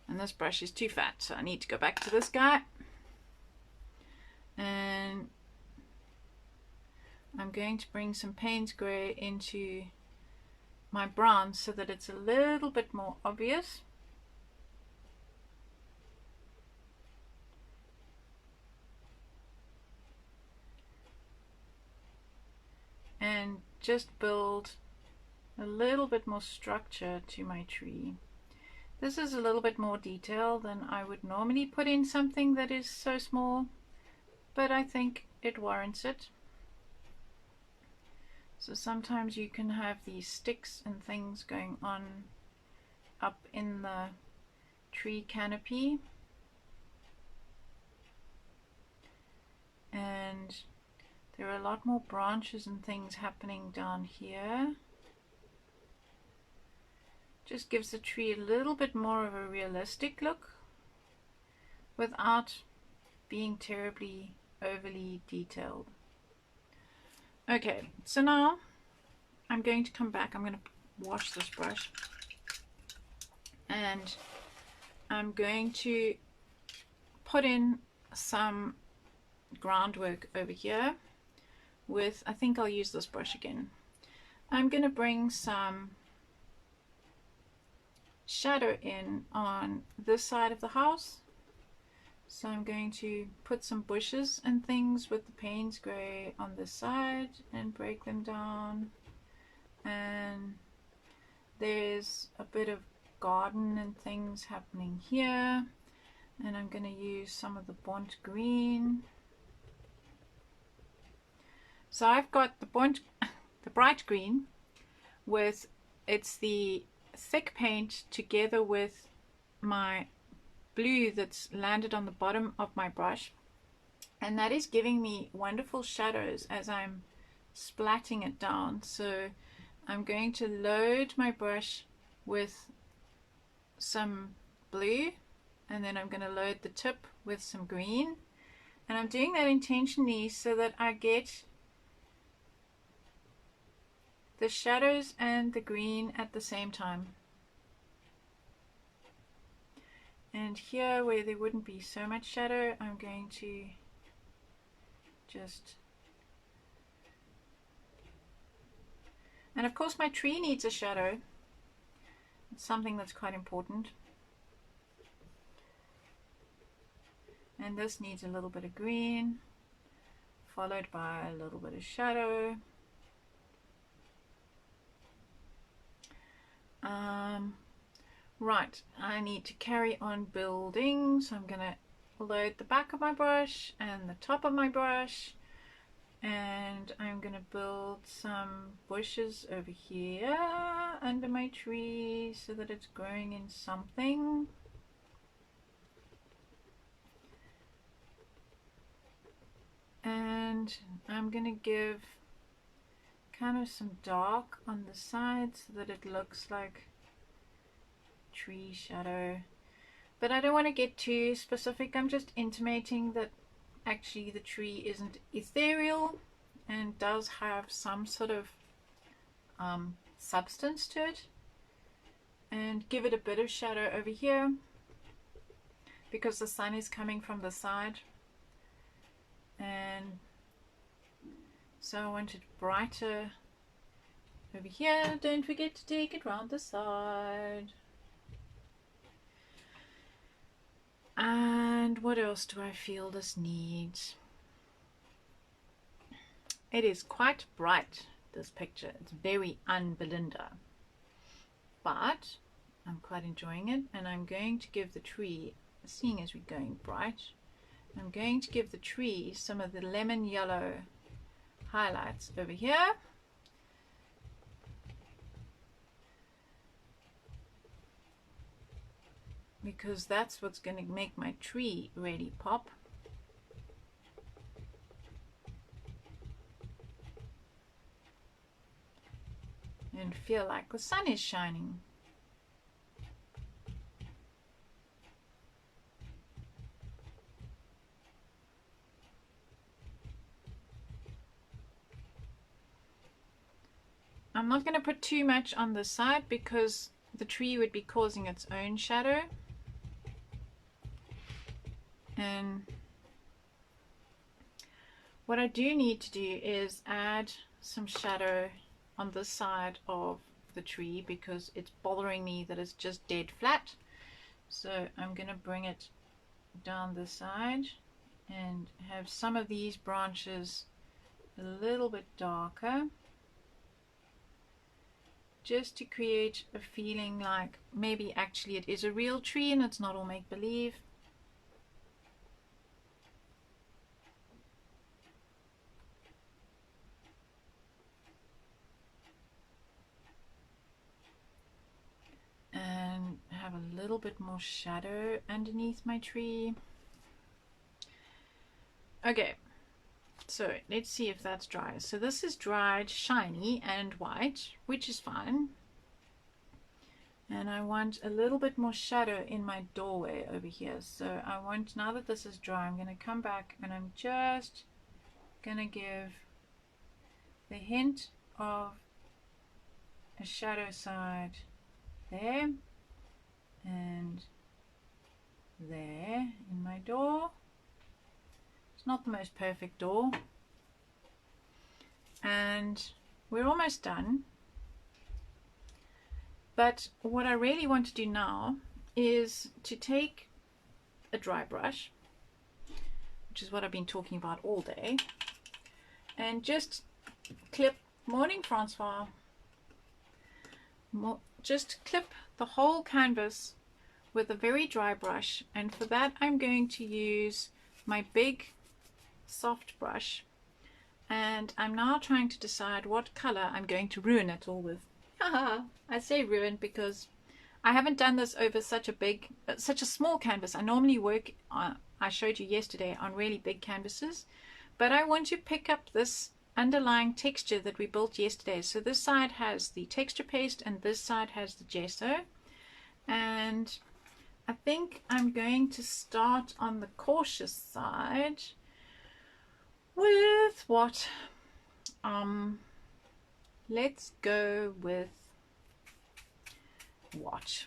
And this brush is too fat, so I need to go back to this guy. And I'm going to bring some Payne's Grey into my brown so that it's a little bit more obvious. And just build a little bit more structure to my tree. This is a little bit more detail than I would normally put in something that is so small, but I think it warrants it. So sometimes you can have these sticks and things going on up in the tree canopy. And there are a lot more branches and things happening down here. Just gives the tree a little bit more of a realistic look without being terribly overly detailed. Okay, so now I'm going to come back. I'm going to wash this brush and I'm going to put in some groundwork over here with, I think I'll use this brush again. I'm going to bring some shadow in on this side of the house. So I'm going to put some bushes and things with the Payne's Grey on this side and break them down. And there's a bit of garden and things happening here. And I'm going to use some of the burnt green. So I've got the bright green with, it's the thick paint together with my blue that's landed on the bottom of my brush, and that is giving me wonderful shadows as I'm splatting it down. So I'm going to load my brush with some blue, and then I'm going to load the tip with some green, and I'm doing that intentionally so that I get the shadows and the green at the same time. And here where there wouldn't be so much shadow, I'm going to just, and of course my tree needs a shadow. It's something that's quite important. And this needs a little bit of green, followed by a little bit of shadow. Right, I need to carry on building, so I'm going to load the back of my brush and the top of my brush And I'm gonna build some bushes over here under my tree so that it's growing in something. And I'm gonna give kind of some dark on the side so that it looks like tree shadow. But I don't want to get too specific. I'm just intimating that actually the tree isn't ethereal and does have some sort of substance to it. And give it a bit of shadow over here because the sun is coming from the side. And so I want it brighter over here. Don't forget to take it round the side. And what else do I feel this needs? It is quite bright, this picture. It's very un-Belinda. But I'm quite enjoying it, and I'm going to give the tree, seeing as we're going bright, I'm going to give the tree some of the lemon yellow highlights over here. Because that's what's going to make my tree really pop. And feel like the sun is shining. I'm not going to put too much on the side because the tree would be causing its own shadow. And what I do need to do is add some shadow on this side of the tree because it's bothering me that it's just dead flat. So I'm going to bring it down the side and have some of these branches a little bit darker, just to create a feeling like maybe actually it is a real tree and it's not all make-believe. And have a little bit more shadow underneath my tree. Okay, so let's see if that's dry. So this is dried, shiny and white, which is fine. And I want a little bit more shadow in my doorway over here. So I want, now that this is dry, I'm going to come back and I'm just going to give the hint of a shadow side there and there in my door. It's not the most perfect door. And we're almost done. But what I really want to do now is to take a dry brush, which is what I've been talking about all day, and just clip, morning Francois, just clip the whole canvas with a very dry brush. And for that I'm going to use my big soft brush, and I'm now trying to decide what color I'm going to ruin it all with. I say ruin because I haven't done this over such a small canvas. I normally work on, I showed you yesterday, on really big canvases, but I want to pick up this underlying texture that we built yesterday. So this side has the texture paste and this side has the gesso, and I think I'm going to start on the cautious side with what? Let's go with what?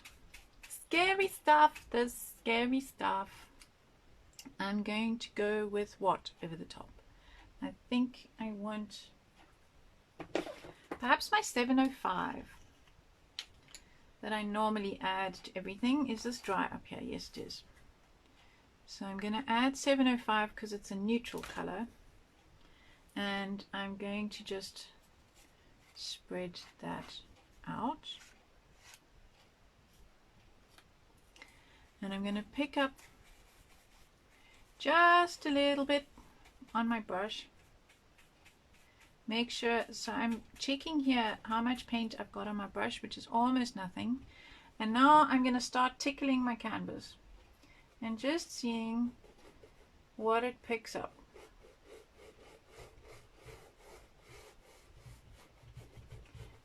Scary stuff. There's scary stuff. I'm going to go with what over the top? I think I want perhaps my 705 that I normally add to everything. Is this dry up here? Yes, it is. So I'm going to add 705 because it's a neutral color, and I'm going to just spread that out, and I'm going to pick up just a little bit on my brush Make sure, so I'm checking here how much paint I've got on my brush, which is almost nothing. And now I'm going to start tickling my canvas and just seeing what it picks up.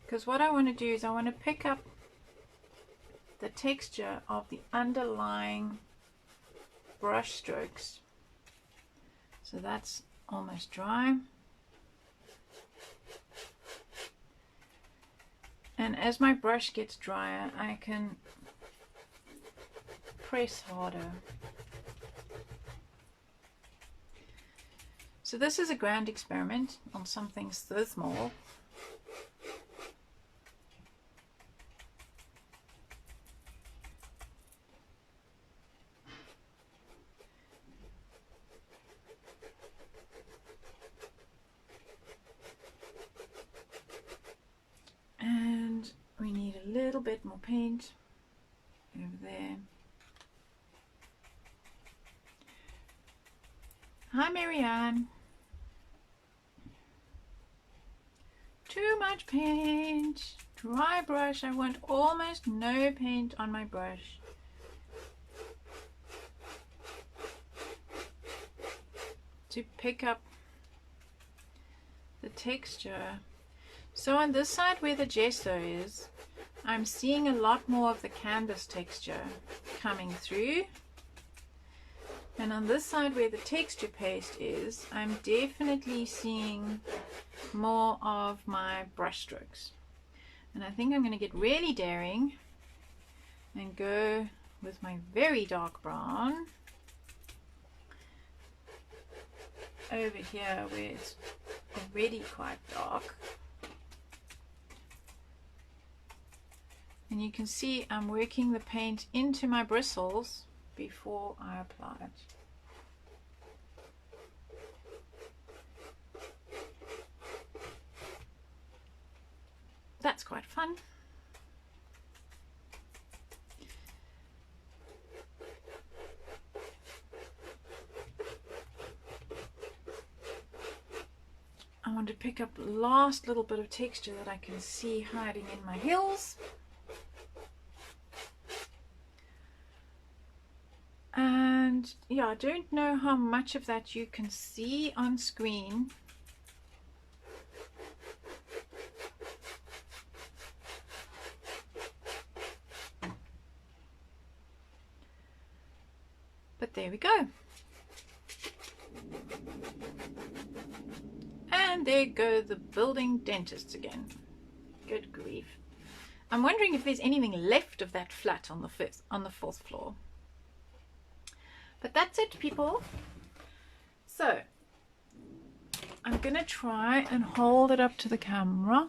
Because what I want to do is I want to pick up the texture of the underlying brush strokes. So that's almost dry. And as my brush gets drier, I can press harder. So this is a grand experiment on something so small. And we need a little bit more paint over there. Hi Marianne. Too much paint. Dry brush. I want almost no paint on my brush. To pick up the texture. So on this side where the gesso is, I'm seeing a lot more of the canvas texture coming through. And on this side where the texture paste is, I'm definitely seeing more of my brush strokes. And I think I'm going to get really daring and go with my very dark brown over here where it's already quite dark. And you can see I'm working the paint into my bristles before I apply it. That's quite fun. I want to pick up the last little bit of texture that I can see hiding in my hills. And yeah, I don't know how much of that you can see on screen. But there we go. And there go the building dentists again. Good grief. I'm wondering if there's anything left of that flat on the fourth floor. But that's it, people. So I'm gonna try and hold it up to the camera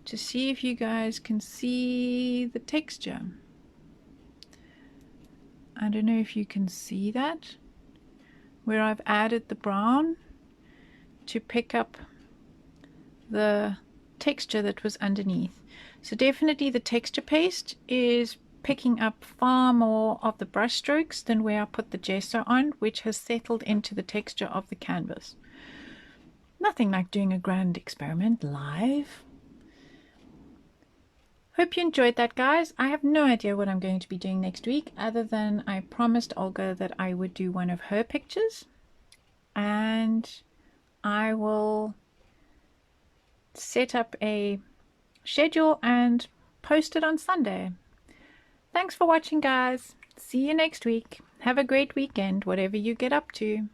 to see if you guys can see the texture. I don't know if you can see that, where I've added the brown to pick up the texture that was underneath. So definitely the texture paste is picking up far more of the brush strokes than where I put the gesso on, which has settled into the texture of the canvas. Nothing like doing a grand experiment live. Hope you enjoyed that, guys. I have no idea what I'm going to be doing next week, other than I promised Olga that I would do one of her pictures, and I will set up a schedule and post it on Sunday. Thanks for watching, guys. See you next week. Have a great weekend, whatever you get up to.